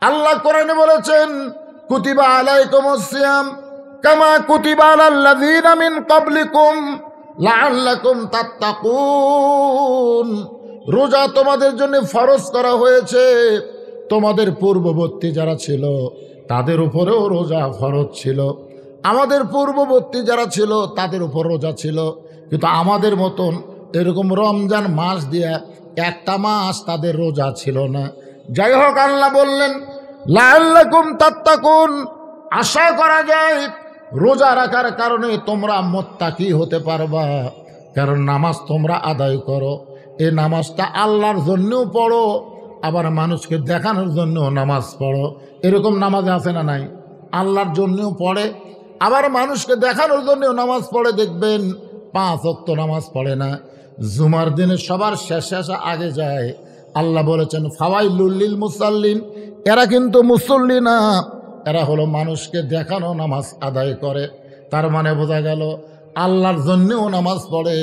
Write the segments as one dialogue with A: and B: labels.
A: আল্লাহ কোরআনে বলেছেন, কুতিবা আলাইকুমুস সিয়াম কামা কুতিবা আলাল্লাযীনা মিন ক্বাবলিকুম লাআল্লাকুম তাত্তাকুন। রোজা তোমাদের জন্য ফরজ করা হয়েছে, তোমাদের পূর্ববর্তী যারা ছিল তাদের উপরেও রোজা ফরজ ছিল। আমাদের পূর্ববর্তী যারা ছিল তাদের উপর রোজা ছিল, কিন্তু আমাদের মতন এরকম রমজান মাস দিয়ে একটা মাস তাদের রোজা ছিল না। যাই হোক, আল্লাহ বললেন লাআল্লাকুম তাত্তাকুন, আশা করা যায় রোজা রাখার কারণে তোমরা মুত্তাকি হতে পারবা। কারণ নামাজ তোমরা আদায় করো, এই নামাজটা আল্লাহর জন্যও পড়ো, আবার মানুষকে দেখানোর জন্যও নামাজ পড়ো। এরকম নামাজ আছে না নাই? আল্লাহর জন্যও পড়ে, আবার মানুষকে দেখানোর জন্যও নামাজ পড়ে। দেখবেন 5 ওয়াক্ত নামাজ পড়ে না, জুমার দিনে সবার শেষে আগে যায়। আল্লাহ বলেছেন ফাওয়াইলুল লিল মুসাল্লিন, এরা কিন্তু মুসল্লি না, এরা হলো মানুষকে দেখানো নামাজ আদায় করে। তার মানে বোঝা গেল আল্লাহর জন্যেও নামাজ পড়ে,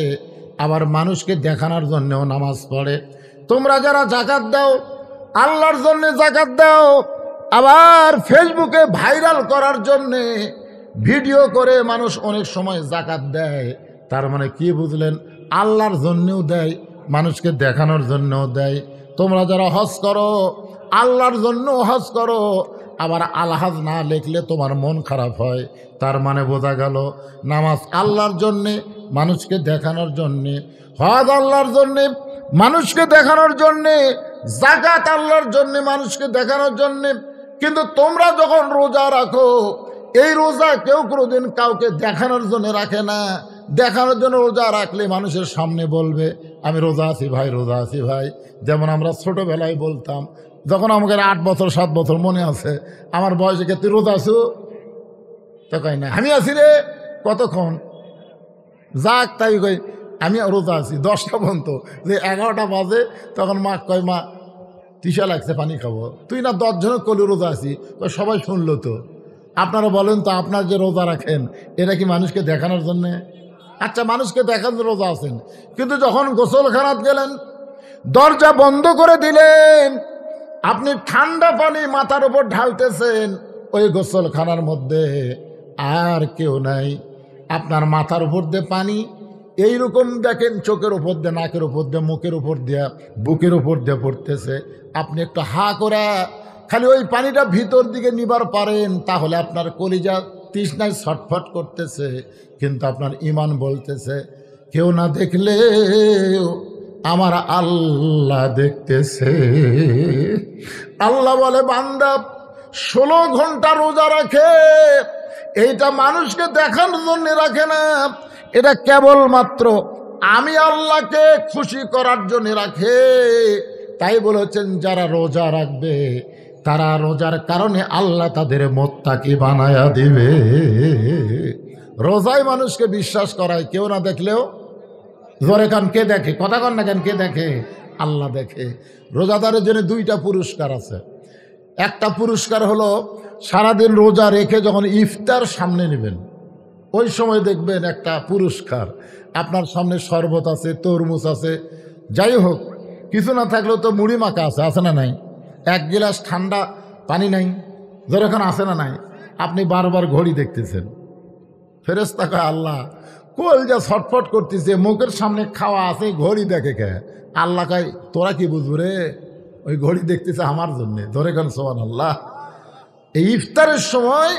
A: আবার মানুষকে দেখানোর জন্যেও নামাজ পড়ে। তোমরা যারা যাকাত দাও, আল্লাহর জন্যে যাকাত দাও, আবার ফেসবুকে ভাইরাল করার জন্যে ভিডিও করে মানুষ অনেক সময় যাকাত দেয়। তার মানে কি বুঝলেন? আল্লাহর জন্যেও দেয়, মানুষকে দেখানোর জন্যও দেয়। তোমরা যারা হজ করো, আল্লাহর জন্য হজ করো, আবার আলহাজ না লিখলে তোমার মন খারাপ হয়। তার মানে বোঝা গেল নামাজ আল্লাহর জন্যে, মানুষকে দেখানোর জন্যে, হজ আল্লাহর জন্যে, মানুষকে দেখানোর জন্যে, যাকাত আল্লাহর জন্যে, মানুষকে দেখানোর জন্যে। কিন্তু তোমরা যখন রোজা রাখো, এই রোজা কেউ কোনোদিন কাউকে দেখানোর জন্য রাখে না। দেখানোর জন্য রোজা রাখলে মানুষের সামনে বলবে আমি রোজা আছি ভাই, রোজা আছি ভাই। যেমন আমরা ছোটোবেলায় বলতাম, যখন আমাকে 8 বছর 7 বছর মনে আছে, আমার বয়সে কে তুই রোজা আছো? তো কই না আমি আছি রে। কতক্ষণ যাক তাই কই আমি রোজা আছি 10টা পর্যন্ত। যে 11টা বাজে তখন মা কয় মা তৃষা লাগছে পানি খাবো। তুই না 10 জনের কলি রোজা আছি, সবাই শুনলো তো। আপনারা বলেন তো, আপনার যে রোজা রাখেন এটা কি মানুষকে দেখানোর জন্যে? আচ্ছা, মানুষকে দেখানোর রোজা আছেন, কিন্তু যখন গোসলখানাত গেলেন, দরজা বন্ধ করে দিলেন, আপনি ঠান্ডা পানি মাথার উপর ঢালতেছেন, ওই গোসলখানার মধ্যে আর কেউ নাই, আপনার মাথার উপর দিয়ে পানি এইরকম দেখেন চোখের উপর দিয়ে, নাকের উপর দিয়ে, মুখের উপর দিয়ে, বুকের উপর দিয়ে পড়তেছে। আপনি একটু হা করে খালি ওই পানিটা ভিতর দিকে নিবার পারেন, তাহলে আপনার কলিজা তৃষ্ণায় ছটফট করতেছে, কিন্তু আপনার ঈমান বলতেছে কেউ না দেখলে আমার আল্লাহ দেখতেছে। আল্লাহ বলে বান্দা 16 ঘন্টা রোজা রাখে, এইটা মানুষকে দেখানোর জন্য রাখে না, এটা কেবলমাত্র আমি আল্লাহকে খুশি করার জন্য রাখে। তাই বলেছেন যারা রোজা রাখবে তারা রোজার কারণে আল্লাহ তাদের মুত্তাকি বানায়া দিবে। রোজাই মানুষকে বিশ্বাস করায়, কেউ না দেখলেও। জোরে কান কে দেখে? কথা কন না কেন? কে দেখে? আল্লাহ দেখে। রোজাদারের জন্য 2টা পুরস্কার আছে। একটা পুরস্কার হলো সারাদিন রোজা রেখে যখন ইফতার সামনে নেবেন, ওই সময় দেখবেন একটা পুরস্কার, আপনার সামনে শরবত আছে, তরমুজ আছে, যাই হোক কিছু না থাকলেও তো মুড়ি মাখা আছে, আছে না নাই? 1 গিলাস ঠান্ডা পানি নাই, যেরকম আছে না নাই? আপনি বারবার ঘড়ি দেখতেছেন, ফেরেশতা কয় আল্লাহ কোল যা ছটফট করতেছে, মুখের সামনে খাওয়া আছে, ঘড়ি দেখে কে? আল্লাহ কয় তোরা কি বুঝবো রে, ওই ঘড়ি দেখতেছে আমার জন্যে। ধরে কেন সুবহানাল্লাহ। এই ইফতারের সময়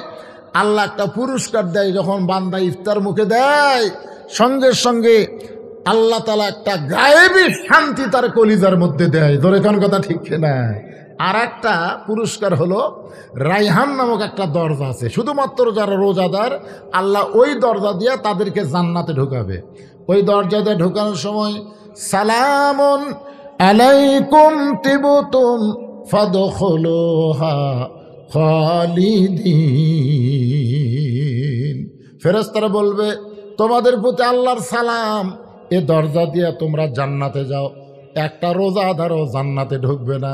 A: আল্লাহ একটা পুরস্কার দেয়, যখন বান্দা ইফতার মুখে দেয় সঙ্গে সঙ্গে আল্লাহ তাআলা একটা গায়েবী শান্তি তার কলিজার মধ্যে দেয়। ধরে কোন কথা ঠিক না? আর একটা পুরস্কার হলো রায়হান নামক একটা দরজা আছে, শুধুমাত্র যারা রোজাদার আল্লাহ ওই দরজা দিয়ে তাদেরকে জান্নাতে ঢোকাবে। ওই দরজা দিয়ে ঢোকানোর সময় সালামুন আলাইকুম তিবতুম ফাদখুলুহা খালিদিন। ফেরেশতারা বলবে তোমাদের প্রতি আল্লাহর সালাম, এ দরজা দিয়ে তোমরা জান্নাতে যাও। একটা রোজাদারও জান্নাতে ঢুকবে না,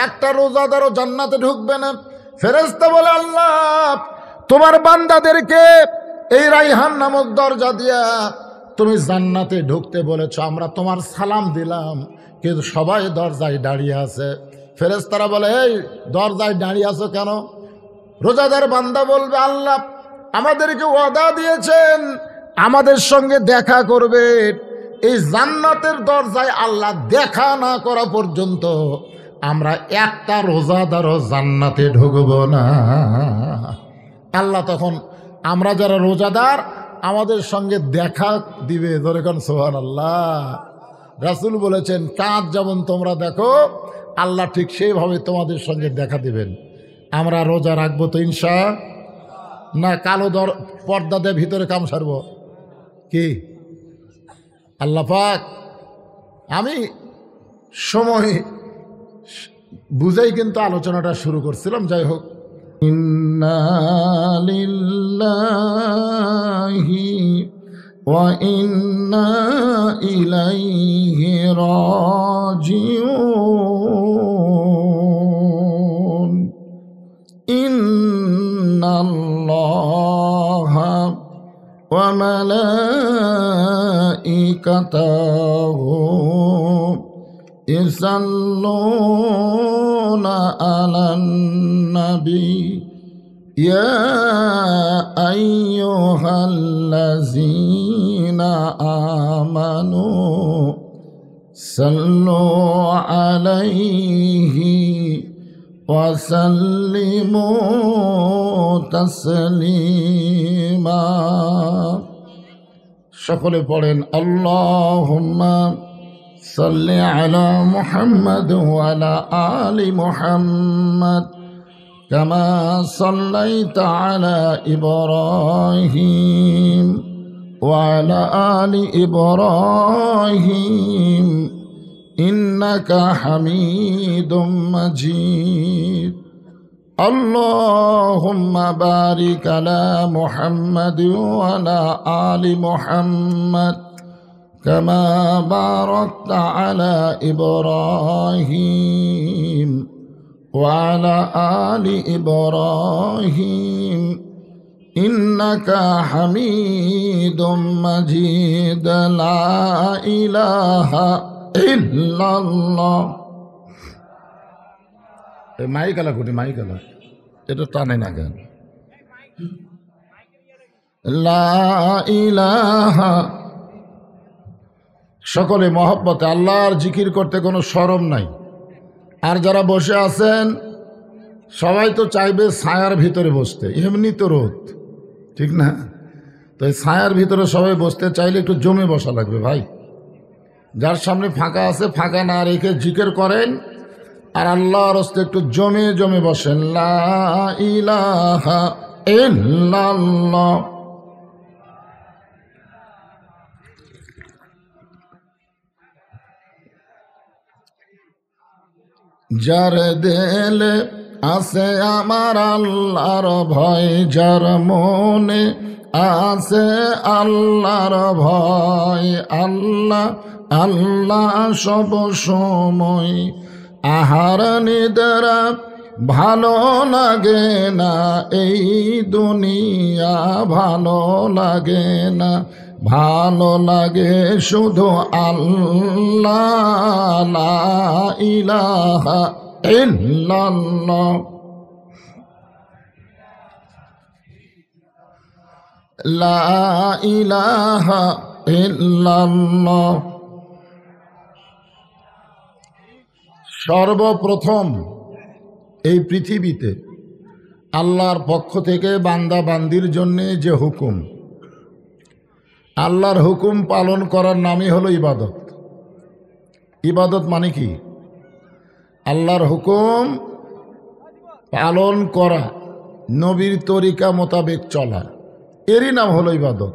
A: একটা রোজাদারও জান্নাতে ঢুকবে না। ফেরেশতা বলে আল্লাহ তোমার বান্দাদেরকে এই রায়হান নামক দরজা দিয়া তুমি জান্নাতে ঢুকতে বলেছ, আমরা তোমার সালাম দিলাম, কিন্তু সবাই দরজায় দাঁড়িয়ে আছে। ফেরেশতারা বলে, এই দরজায় দাঁড়িয়ে আছো কেন? রোজাদার বান্দা বলবে, আল্লাহ আমাদেরকে ওয়াদা দিয়েছেন আমাদের সঙ্গে দেখা করবে, এই জান্নাতের দরজায় আল্লাহ দেখা না করা পর্যন্ত আমরা একটা রোজাদারও জান্নাতে ঢুকব না। আল্লাহ তখন আমরা যারা রোজাদার আমাদের সঙ্গে দেখা দিবে। ধরে কোন সুবহানাল্লাহ। রাসূল বলেছেন, কাঁধ যেমন তোমরা দেখো আল্লাহ ঠিক সেইভাবে তোমাদের সঙ্গে দেখা দিবেন। আমরা রোজা রাখবো তো ইনশা না কালো পর্দা দিয়ে ভিতরে কাম সারব কি? আল্লাহ পাক, আমি সময় বুঝেই কিন্তু আলোচনাটা শুরু করছিলাম। যাই হোক, ইন্না লিল্লাহি ওয়া ইন্না ইলাইহি রাজিউন। ইন্নাল্লাহা ওয়া মালাইকাতাহু ইসাল্লুনা আলান নবী ইয়া আইয়ুহাল্লাযীনা আমানু সাল্লু আলাইহি ওয়া সাল্লিমু তাসলিমা। সকলে পড়েন, আল্লাহুম্মা সাল্লি আলা মুহাম্মাদ ওয়া আলা আলি মুহাম্মাদ কামা সাল্লাইতা আলা ইব্রাহিম ওয়া আলা আলি ইব্রাহিম ইন্নাকা হামিদুম মাজিদ। আল্লাহুম্মা বারিক আলা মুহাম্মাদ ওয়া আলা আলি মুহাম্মাদ كما باركت على إبراهيم وعلى آل إبراهيم إنك حميد مجيد لا إله إلا الله। মাইকালা কোটি মাইকালা এটা টানে না কেন? লা ইলাহা, সকলে মহব্বতে আল্লাহর জিকির করতে কোনো শরম নাই। আর যারা বসে আছেন সবাই তো চাইবে ছায়ার ভিতরে বসতে, এমনি তো রোদ, ঠিক না? তো এই ছায়ার ভিতরে সবাই বসতে চাইলে একটু জমে বসা লাগবে ভাই। যার সামনে ফাঁকা আছে ফাঁকা না রেখে জিকির করেন, আর আল্লাহর হস্তে একটু জমে জমে বসেন। লা ইলাহা ইল্লাল্লাহ। যার দেলে আছে আমার আল্লাহর ভয়, যার মনে আছে আল্লাহর ভয়, আল্লাহ আল্লাহ সব সময়। আহার নিদ্রা ভালো লাগে না, এই দুনিয়া ভালো লাগে না, ভালো লাগে শুধু আল্লাহ। লা ইলাহা ইল্লাল্লাহ। লা ইলাহা ইল্লাল্লাহ। সর্বপ্রথম এই পৃথিবীতে আল্লাহর পক্ষ থেকে বান্দা বান্দির জন্যে যে হুকুম, আল্লাহর হুকুম পালন করার নামই হলো ইবাদত। ইবাদত মানে কি? আল্লাহর হুকুম পালন করা, নবীর তরিকা মোতাবেক চলা, এরই নাম হলো ইবাদত।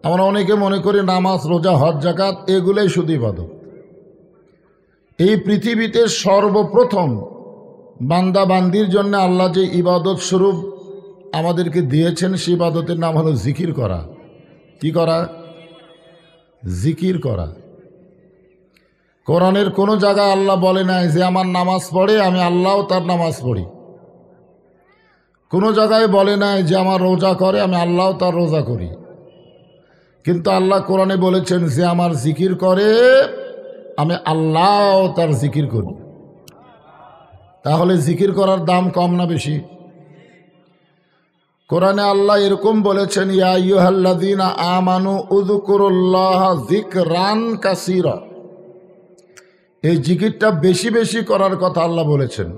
A: আমরা অনেকে মনে করি নামাজ রোজা হজ যাকাত এগুলোই শুধু ইবাদত। এই পৃথিবীতে সর্বপ্রথম বান্দা বান্দির জন্য আল্লাহ যে ইবাদত স্বরূপ আমাদেরকে দিয়েছেন, সেই ইবাদতের নাম হলো জিকির করা। কি করা? জিকির করা। কোরআনের কোনো জায়গায় আল্লাহ বলে নাই যে আমার নামাজ পড়ে আমি আল্লাহও তার নামাজ পড়ি। কোনো জায়গায় বলে নাই যে আমার রোজা করে আমি আল্লাহও তার রোজা করি। কিন্তু আল্লাহ কোরআনে বলেছেন যে আমার জিকির করে আমি আল্লাহও তার জিকির করি। তাহলে জিকির করার দাম কম না বেশি? কোরআনে আল্লাহ এরকম বলেছেন, ইয়া আইয়ুহাল্লাযীনা আমানু উযকুরুল্লাহা যিকরান কাসীরা। এই জিকিরটা বেশি বেশি করার কথা আল্লাহ বলেছেন।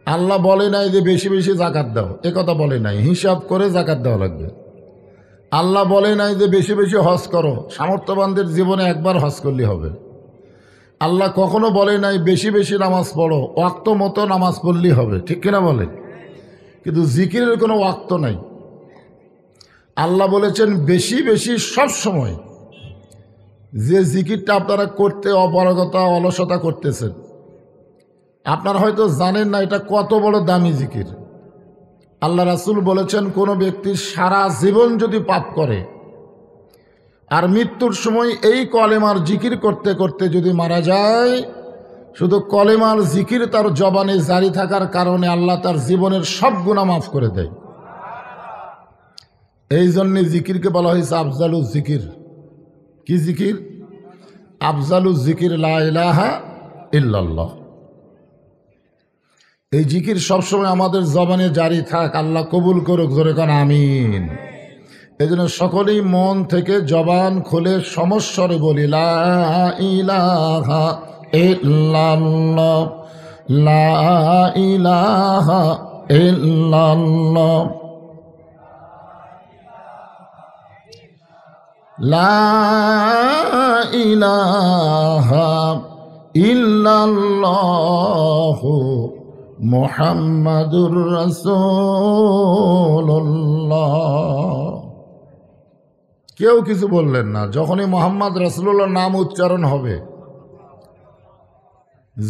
A: আল্লাহ বলে নাই যে বেশি বেশি যাকাত দাও, এ কথা বলে নাই, হিসাব করে যাকাত দেওয়া লাগবে। আল্লাহ বলে নাই যে বেশি বেশি হজ করো, সামর্থ্যবানদের জীবনে একবার হজ করলে হবে। আল্লাহ কখনো বলে নাই বেশি বেশি নামাজ পড়ো, ওয়াক্ত মতো নামাজ পড়লেই হবে, ঠিক কিনা বলে? কিন্তু জিকিরের কোনো ওয়াক্ত নাই। আল্লাহ বলেছেন বেশি বেশি সব সময়। যে জিকিরটা আপনারা করতে অপারগতা অলসতা করতেছেন, আপনারা হয়তো জানেন না এটা কত বড় দামি জিকির। আল্লাহ রাসূল বলেছেন, কোনো ব্যক্তি সারা জীবন যদি পাপ করে আর মৃত্যুর সময় এই কলেমার জিকির করতে করতে যদি মারা যায়, শুধু কলেমার জিকির তার জবানে জারি থাকার কারণে আল্লাহ তার জীবনের সব গুনাহ মাফ করে দেয়। এই জন্যে জিকিরকে বলা হয়েছে আফজালুজ জিকির। কি জিকির? আফজালুজ জিকির লা ইলাহা ইল্লাল্লাহ। এই জিকির সবসময় আমাদের জবানে জারি থাক, আল্লাহ কবুল করুক, জোরে কোন আমিন। এই জন্য সকলেই মন থেকে জবান খুলে সমস্বরে বলি, লা ইলাহা ইল্লাল্লাহ, লা ইলাহা ইল্লাল্লাহ, লা ইলাহা ইল্লাল্লাহু মুহাম্মাদুর রাসূলুল্লাহ। কেউ কিছু বললেন না। যখনই মুহাম্মদ রাসূলুল্লাহর নাম উচ্চারণ হবে,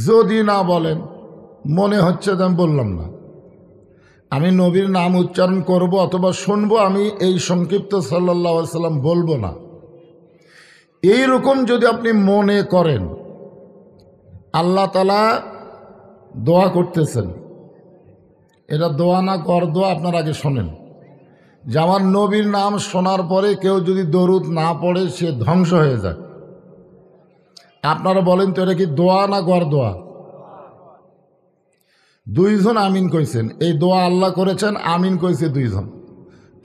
A: যদি না বলেন মনে হচ্ছে যে আমি বললাম না, আমি নবীর নাম উচ্চারণ করব অথবা শুনবো, আমি এই সংক্ষিপ্ত সাল্লাল্লাহু আলাইহি সাল্লাম বলবো না, এইরকম যদি আপনি মনে করেন, আল্লাহ তাআলা দোয়া করতেছেন, এটা দোয়া না কর দোয়া, আপনার আগে শোনেন যে আমার নবীর নাম শোনার পরে কেউ যদি দরুদ না পড়ে সে ধ্বংস হয়ে যায়। আপনারা বলেন তো এটা কি দোয়া না গর দোয়া? দুইজন আমিন কইছেন, এই দোয়া আল্লাহ করেছেন, আমিন কইছে দুইজন।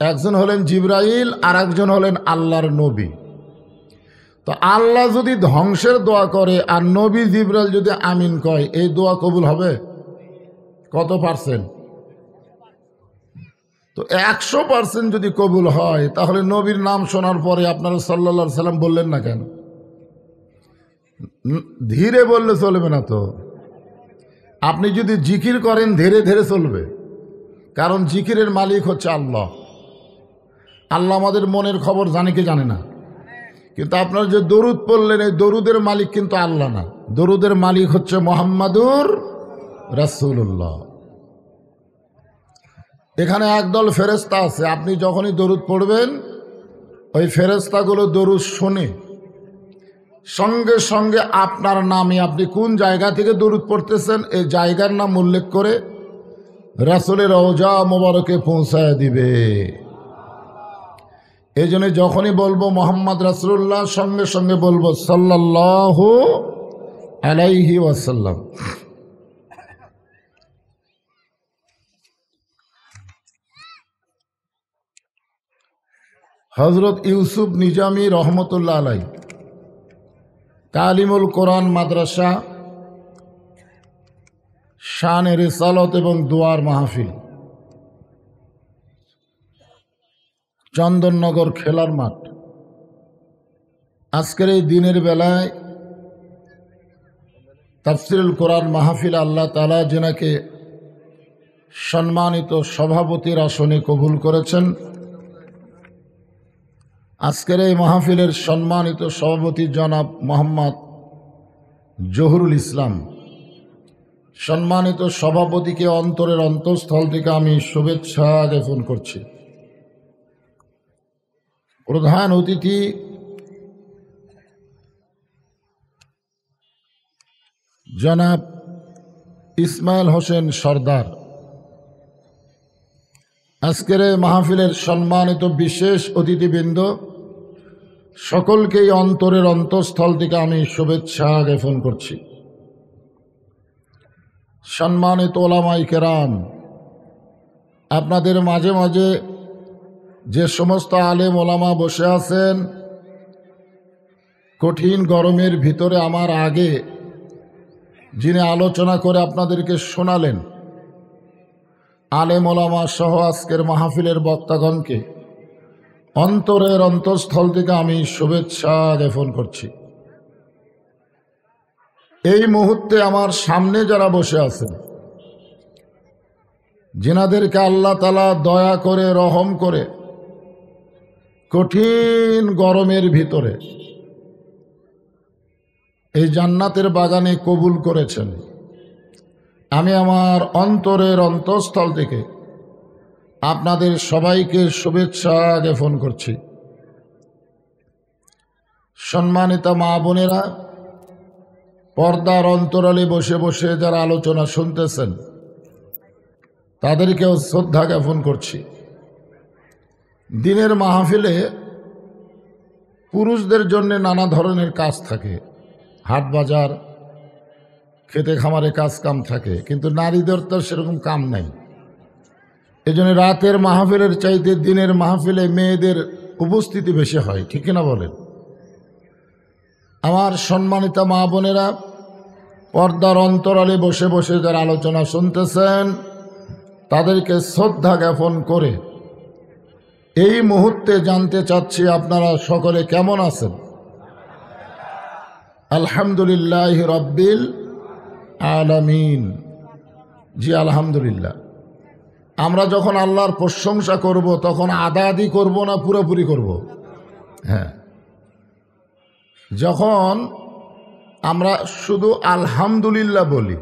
A: একজন হলেন জিবরাইল আর একজন হলেন আল্লাহর নবী। তো আল্লাহ যদি ধ্বংসের দোয়া করে আর নবী জিবরাইল যদি আমিন কয়, এই দোয়া কবুল হবে কত পার্সেন্ট? তো 100% যদি কবুল হয়, তাহলে নবীর নাম শোনার পরে আপনারা সাল্লাল্লাহু আলাইহি সাল্লাম বললেন না কেন? ধীরে বললে চলবে না তো। আপনি যদি জিকির করেন ধীরে ধীরে চলবে, কারণ জিকিরের মালিক হচ্ছে আল্লাহ। আল্লাহ আমাদের মনের খবর জানে কি জানে না? কিন্তু আপনারা যে দরুদ পড়লেন, এই দরুদের মালিক কিন্তু আল্লাহ না, দরুদের মালিক হচ্ছে মুহাম্মাদুর রাসূলুল্লাহ। এখানে একদল ফেরেশতা আছে, আপনি যখনই দরুদ পড়বেন ওই ফেরেশতাগুলো দরুদ শুনে সঙ্গে সঙ্গে আপনার নামে, আপনি কোন জায়গা থেকে দরুদ পড়তেছেন এই জায়গার নাম উল্লেখ করে রাসূলের রওজা মোবারকে পৌঁছায় দিবে। এই জন্য যখনই বলবো মুহাম্মদ রাসূলুল্লাহ, সঙ্গে সঙ্গে বলবো সাল্লাল্লাহু আলাইহি ওয়াসাল্লাম। হযরত ইউসুফ নিজামী রহমতুল্লাহ আলাইহি তালিমুল কোরআন মাদ্রাসা, শানে রিসালত এবং দোয়ার মাহফিল, চন্দননগর খেলার মাঠ। আজকের এই দিনের বেলায় তাফসিরুল কোরআন মাহফিল আল্লাহ তাআলা যেনাকে সম্মানিত সভাপতির আসনে কবুল করেছেন, আজকের এই মাহফিলের সম্মানিত সভাপতি জনাব মোহাম্মদ জহুরুল ইসলাম, সম্মানিত সভাপতিকে অন্তরের অন্তঃস্থল থেকে আমি শুভেচ্ছা জ্ঞাপন করছি। প্রধান অতিথি জনাব ইসমাইল হোসেন সরদার, আজকের এই মাহফিলের সম্মানিত বিশেষ অতিথিবৃন্দ, সকলকেই অন্তরের অন্তঃস্থল থেকে আমি শুভেচ্ছা জ্ঞাপন করছি। সম্মানিত ওলামায়ে কেরাম, আপনাদের মাঝে মাঝে যে সমস্ত আলেম ওলামা বসে আছেন, কঠিন গরমের ভিতরে আমার আগে যিনি আলোচনা করে আপনাদেরকে শোনালেন, আলেম ওলামা সহ আজকের মাহফিলের বক্তাগণকে অন্তরের অন্তঃস্থল থেকে আমি শুভেচ্ছা জ্ঞাপন করছি। এই মুহূর্তে আমার সামনে যারা বসে আছেন, যিনাদেরকে আল্লাহ তাআলা দয়া করে রহম করে কঠিন গরমের ভিতরে এই জান্নাতের বাগানে কবুল করেছেন, আমি আমার অন্তরের অন্তঃস্থল থেকে আপনাদের সবাইকে শুভেচ্ছা জ্ঞাপন করছি। সম্মানিতা মা বোনেরা, পর্দার অন্তরালে বসে বসে যারা আলোচনা শুনতেছেন, তাদেরকেও শ্রদ্ধা জ্ঞাপন করছি। দিনের মাহফিলে পুরুষদের জন্য নানা ধরনের কাজ থাকে, হাট বাজার, খেতে খামারে কাজ কাম থাকে, কিন্তু নারীদের তো সেরকম কাম নাই। এজন্য রাতের মাহফিলের চাইতে দিনের মাহফিলে মেয়েদের উপস্থিতি বেশি হয়, ঠিক না বলেন? আমার সম্মানিতা মা বোনেরা, পর্দার অন্তরালে বসে বসে যারা আলোচনা শুনতেছেন, তাদেরকে শ্রদ্ধা জ্ঞাপন করে এই মুহূর্তে জানতে চাচ্ছি আপনারা সকলে কেমন আছেন? আলহামদুলিল্লাহ রাব্বিল আলামিন। জি আলহামদুলিল্লাহ। আমরা যখন আল্লাহর প্রশংসা করব তখন আদা আদি করব না পুরোপুরি করব? হ্যাঁ, যখন আমরা শুধু আলহামদুলিল্লাহ বলি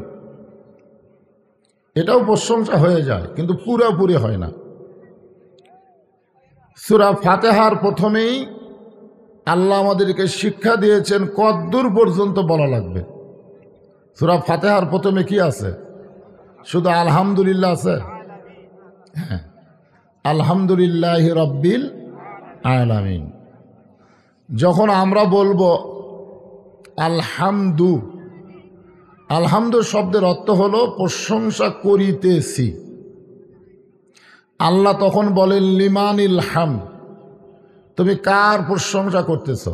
A: এটাও প্রশংসা হয়ে যায়, কিন্তু পুরোপুরি হয় না। সূরা ফাতিহার প্রথমেই আল্লাহ আমাদেরকে শিক্ষা দিয়েছেন কদ্দূর পর্যন্ত বলা লাগবে। সূরা ফাতিহার প্রথমে কি আছে? শুধু আলহামদুলিল্লাহ আছে? হ্যাঁ, আলহামদুলিল্লাহ রাব্বিল আলামিন। যখন আমরা বলবো আলহামদু, আলহামদু শব্দের অর্থ হলো প্রশংসা করিতেছি। আল্লাহ তখন বলেন লিমানিল হামদ, তুমি কার প্রশংসা করতেছ?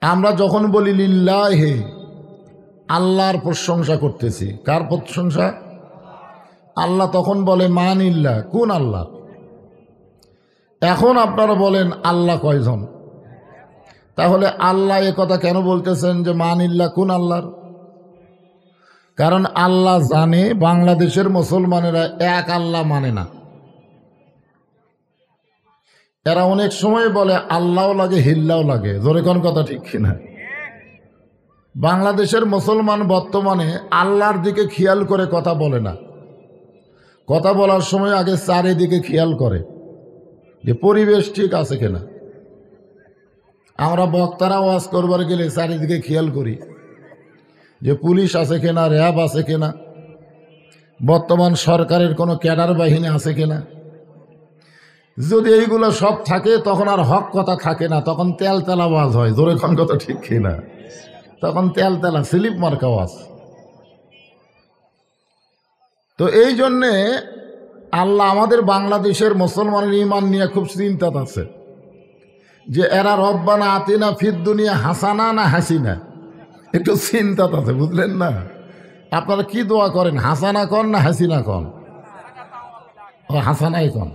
A: আমরা যখন বলি লিল্লাহি, আল্লাহর প্রশংসা করতেছি। কার প্রশংসা? আল্লাহ তখন বলে মানিল্লাহ, কোন আল্লাহ? এখন আপনারা বলেন আল্লাহ কয়জন? তাহলে আল্লাহ এ কথা কেন বলতেছেন যে মানিল্লাহ, কোন আল্লাহর? কারণ আল্লাহ জানে বাংলাদেশের মুসলমানেরা এক আল্লাহ মানে না। এরা অনেক সময় বলে আল্লাহও লাগে হিল্লাও লাগে, জোরে কোন কথা ঠিক কিনা? বাংলাদেশের মুসলমান বর্তমানে আল্লাহর দিকে খেয়াল করে কথা বলে না। কথা বলার সময় আগে চারিদিকে খেয়াল করে যে পরিবেশ ঠিক আছে কিনা। আমরা বক্তারা ওয়াজ করবার গেলে চারিদিকে খেয়াল করি যে পুলিশ আছে কিনা, র্যাব আছে কিনা, বর্তমান সরকারের কোনো ক্যাডার বাহিনী আছে কিনা। যদি এইগুলো সব থাকে তখন আর হক কথা থাকে না, তখন তেল তেলা ওয়াজ হয়, জোরে কোন কথা ঠিক কিনা? তখন তেল তেলা স্লিপ মার্কা ওয়াজ। তো এই জন্যে আল্লাহ আমাদের বাংলাদেশের মুসলমানের ইমান নিয়ে খুব চিন্তাত আছে যে এরা রব্বানা আতিনা ফিদ দুনিয়া হাসানা না হাসিনা, একটু চিন্তাত আছে, বুঝলেন না? আপনারা কি দোয়া করেন, হাসানা কন না হাসিনা কন? ও হাসানাই কন।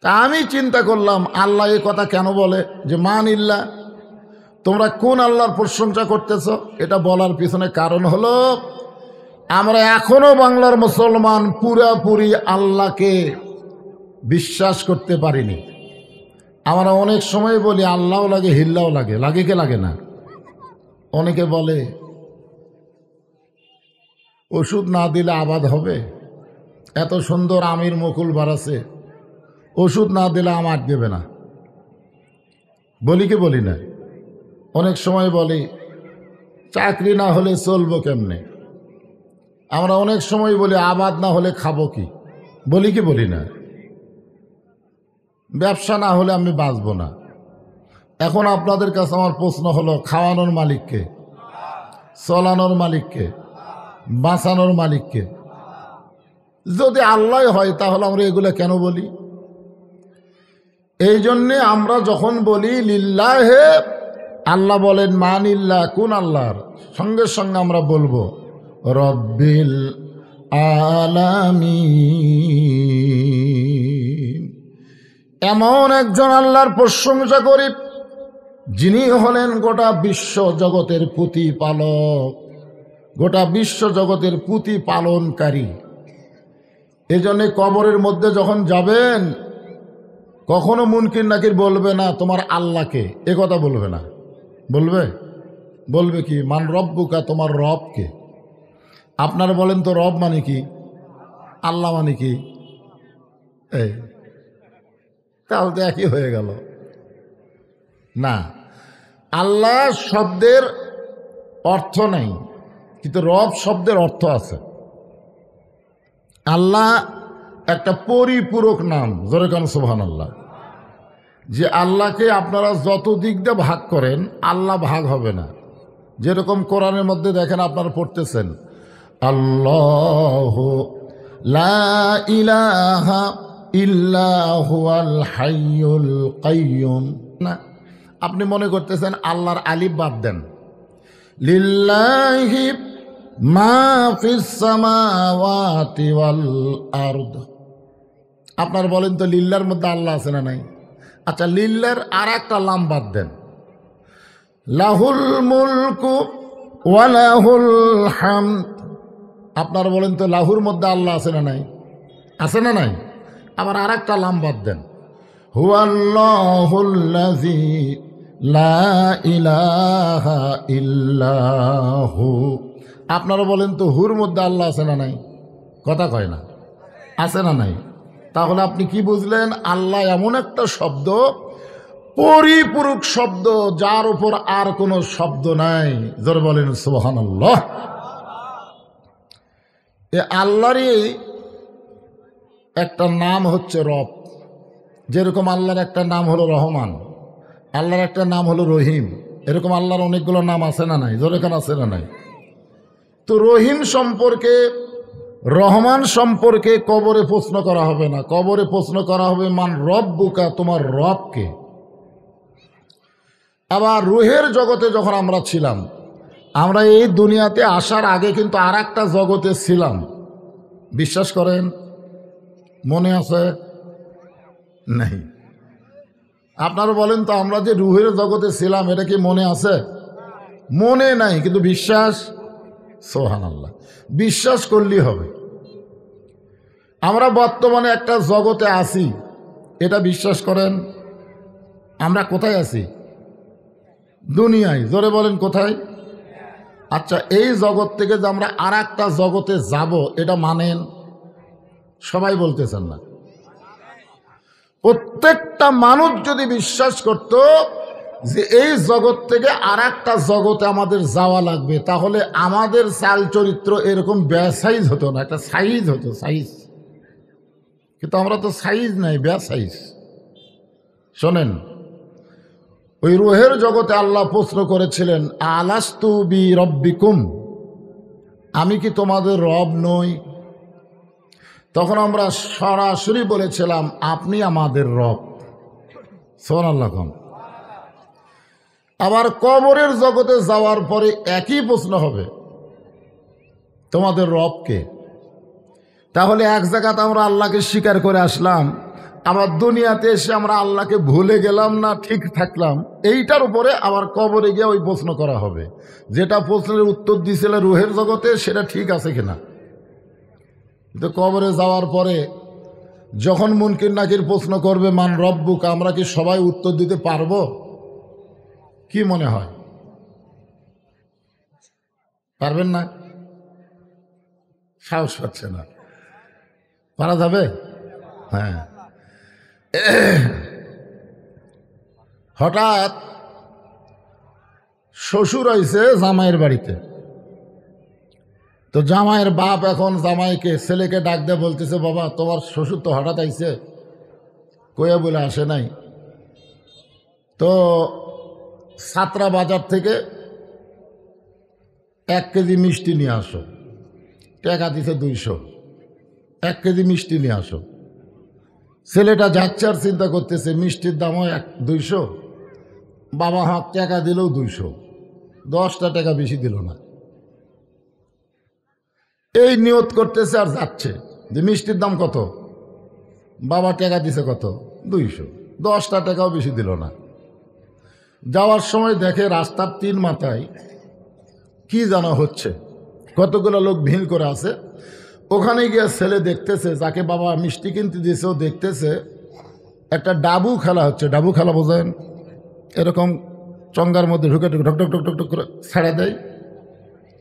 A: তা আমি চিন্তা করলাম আল্লাহ এ কথা কেন বলে যে মানিল্লাহ, তোমরা কোন আল্লাহর প্রশংসা করতেছ? এটা বলার পিছনে কারণ হলো আমরা এখনো বাংলার মুসলমান পুরাপুরি আল্লাহকে বিশ্বাস করতে পারিনি। আমরা অনেক সময় বলি আল্লাহও লাগে হিল্লাও লাগে, লাগে কে লাগে না? অনেকে বলে ওষুধ না দিলে আবাদ হবে, এত সুন্দর আমির মুকুল বাড়াছে, ওষুধ না দিলে আমার দেবে না। বলি কি বলি না? অনেক সময় বলি চাকরি না হলে চলবো কেমনে। আমরা অনেক সময় বলি আবাদ না হলে খাবো কি। বলি কি বলি না? ব্যবসা না হলে আমি বাঁচবো না। এখন আপনাদের কাছে আমার প্রশ্ন হলো খাওয়ানোর মালিককে? চলানোর মালিককে, বাঁচানোর মালিককে। যদি আল্লাহ হয় তাহলে আমরা এগুলো কেন বলি? এই জন্যে আমরা যখন বলি লিল্লাহে, আল্লাহ বলেন মানিল্লাহ, কোন আল্লাহর, সঙ্গে সঙ্গে আমরা বলবো রব্বিল আলামিন। এমন একজন আল্লাহর প্রশংসা করি যিনি হলেন গোটা বিশ্ব জগতের প্রতিপালক, গোটা বিশ্ব জগতের প্রতিপালনকারী। এজন্য কবরের মধ্যে যখন যাবেন কখনো মুনকির নাকির বলবে না তোমার আল্লাহকে, এ কথা বলবে না। বলবে বলবে কি মান রব্বুকা, তোমার রবকে। আপনারা বলেন তো রব মানে কি, আল্লাহ মানে কি? এই তাহলে তো একই হয়ে গেল না। আল্লাহ শব্দের অর্থ নেই, কিন্তু রব শব্দের অর্থ আছে। আল্লাহ একটা পরিপূরক নাম, জোরে কান সুবহানাল্লাহ। যে আল্লাহকে আপনারা যত দিক দিয়ে ভাগ করেন আল্লাহ ভাগ হবে না। যেরকম কোরআনের মধ্যে দেখেন আপনারা পড়তেছেন আল্লাহু লা ইলাহা ইল্লা হুয়াল হাইয়ুল কাইয়ুম, না আপনি মনে করতেছেন আল্লাহর আলিফ বাদ দেন, লিল্লাহি মা ফিস সামাওয়াতি ওয়াল আরদ। আপনার বলেন তো লিল্লার মধ্যে আল্লাহ আছে না নাই? আচ্ছা, লিল্লার আর একটা লাম বাদ দেন, লাহুল মুলকু ওয়া লাহুল হামদ। আপনার বলেন তো লাহুর মধ্যে আল্লাহ আছে না নাই? আছে না নাই? আবার আর একটা লাম বাদ দেন, হুয়াল্লাহুল্লাযী লা ইলাহা ইল্লাহু। আপনারা বলেন তো হুর মধ্যে আল্লাহ আছে না নাই? কথা কয় না, আছে না নাই? তাহলে আপনি কি বুঝলেন? আল্লাহ এমন একটা শব্দ, পরিপূরক শব্দ, যার উপর আর কোনো শব্দ নাই। জোরে বলেন সুবহানাল্লাহ। এ আল্লাহরই একটা নাম হচ্ছে রব। যেরকম আল্লাহর একটা নাম হলো রহমান, আল্লাহর একটা নাম হলো রহিম, এরকম আল্লাহর অনেকগুলো নাম আছে না নাই? জোরে কান আছে না নাই? তো রহিম সম্পর্কে, রহমান সম্পর্কে কবরে প্রশ্ন করা হবে না। কবরে প্রশ্ন করা হবে মান রব্বুকা, তোমার রবকে। আবার রুহের জগতে যখন আমরা ছিলাম, আমরা এই দুনিয়াতে আসার আগে কিন্তু আর একটা জগতে ছিলাম, বিশ্বাস করেন? মনে আছে নাই? আপনারা বলেন তো আমরা যে রুহের জগতে ছিলাম এটা কি মনে আছে? মনে নাই, কিন্তু বিশ্বাস, সুবহানাল্লাহ, বিশ্বাস করলেই হবে। আমরা বর্তমানে একটা জগতে আছি, এটা বিশ্বাস করেন। আমরা কোথায় আছি? দুনিয়ায়। জোরে বলেন কোথায়? আচ্ছা, এই জগৎ থেকে যে আমরা আর একটা জগতে যাব, এটা মানেন? সবাই বলতেছেন না। প্রত্যেকটা মানুষ যদি বিশ্বাস করত যে এই জগৎ থেকে আর একটা জগতে আমাদের যাওয়া লাগবে, তাহলে আমাদের চাল চরিত্র এরকম ব্যাসাইজ হতো না, একটা সাইজ হতো, সাইজ। কিন্তু আমরা তো সাইজ নাই, ব্যাসাইজ। শোনেন, ওই রুহের জগতে আল্লাহ প্রশ্ন করেছিলেন আলাস্তু বি রব্বিকুম, আমি কি তোমাদের রব নই? তখন আমরা সরাসরি বলেছিলাম আপনি আমাদের রব। সুবহানাল্লাহ। আবার কবরের জগতে যাওয়ার পরে একই প্রশ্ন হবে, তোমাদের রবকে। তাহলে এক জায়গাতে আমরা আল্লাহকে স্বীকার করে আসলাম, আবার দুনিয়াতে এসে আমরা আল্লাহকে ভুলে গেলাম না, ঠিক থাকলাম। এইটার উপরে আবার কবরে গিয়ে ওই প্রশ্ন করা হবে, যেটা প্রশ্নের উত্তর দিয়েছিল রুহের জগতে সেটা ঠিক আছে কিনা। কিন্তু কবরে যাওয়ার পরে যখন মুনকির নাকির প্রশ্ন করবে মান রব্বুক, আমরা কি সবাই উত্তর দিতে পারবো? কি মনে হয়? পারবেন না? সাহস পাচ্ছে না। পারা যাবে? হ্যাঁ। হঠাৎ শ্বশুর আইছে জামাইয়ের বাড়িতে, তো জামাইয়ের বাপ এখন জামাইকে, ছেলেকে ডাক দিয়ে বলতেছে, বাবা তোমার শ্বশুর তো হঠাৎ আইছে, কয়ে বলে আসে নাই। তো সাতরা বাজার থেকে 1 কেজি মিষ্টি নিয়ে আসো। টাকা দিছে 200। 1 কেজি মিষ্টি নিয়ে আসো। ছেলেটা যাচ্ছে আর চিন্তা করতেছে মিষ্টির দামও 200, বাবা হাত টাকা দিলেও 200, 10টা টাকা বেশি দিল না। এই নিয়ত করতেছে আর যাচ্ছে যে মিষ্টির দাম কত, বাবা টাকা দিছে কত, 200, 10টা টাকাও বেশি দিল না। যাওয়ার সময় দেখে রাস্তার 3 মাথায় কি জানা হচ্ছে, কতগুলো লোক ভিড় করে আছে। ওখানে গিয়ে ছেলে দেখতেছে যাকে বাবা মিষ্টি কিনতে দিয়েছে, ও দেখতেছে একটা ডাবু খেলা হচ্ছে। ডাবু খেলা বোঝেন? এরকম চঙ্গার মধ্যে ঢুকে ঢুকে ঢক ঢক ঢক ঢক ঢক করে ছেড়ে দেয়।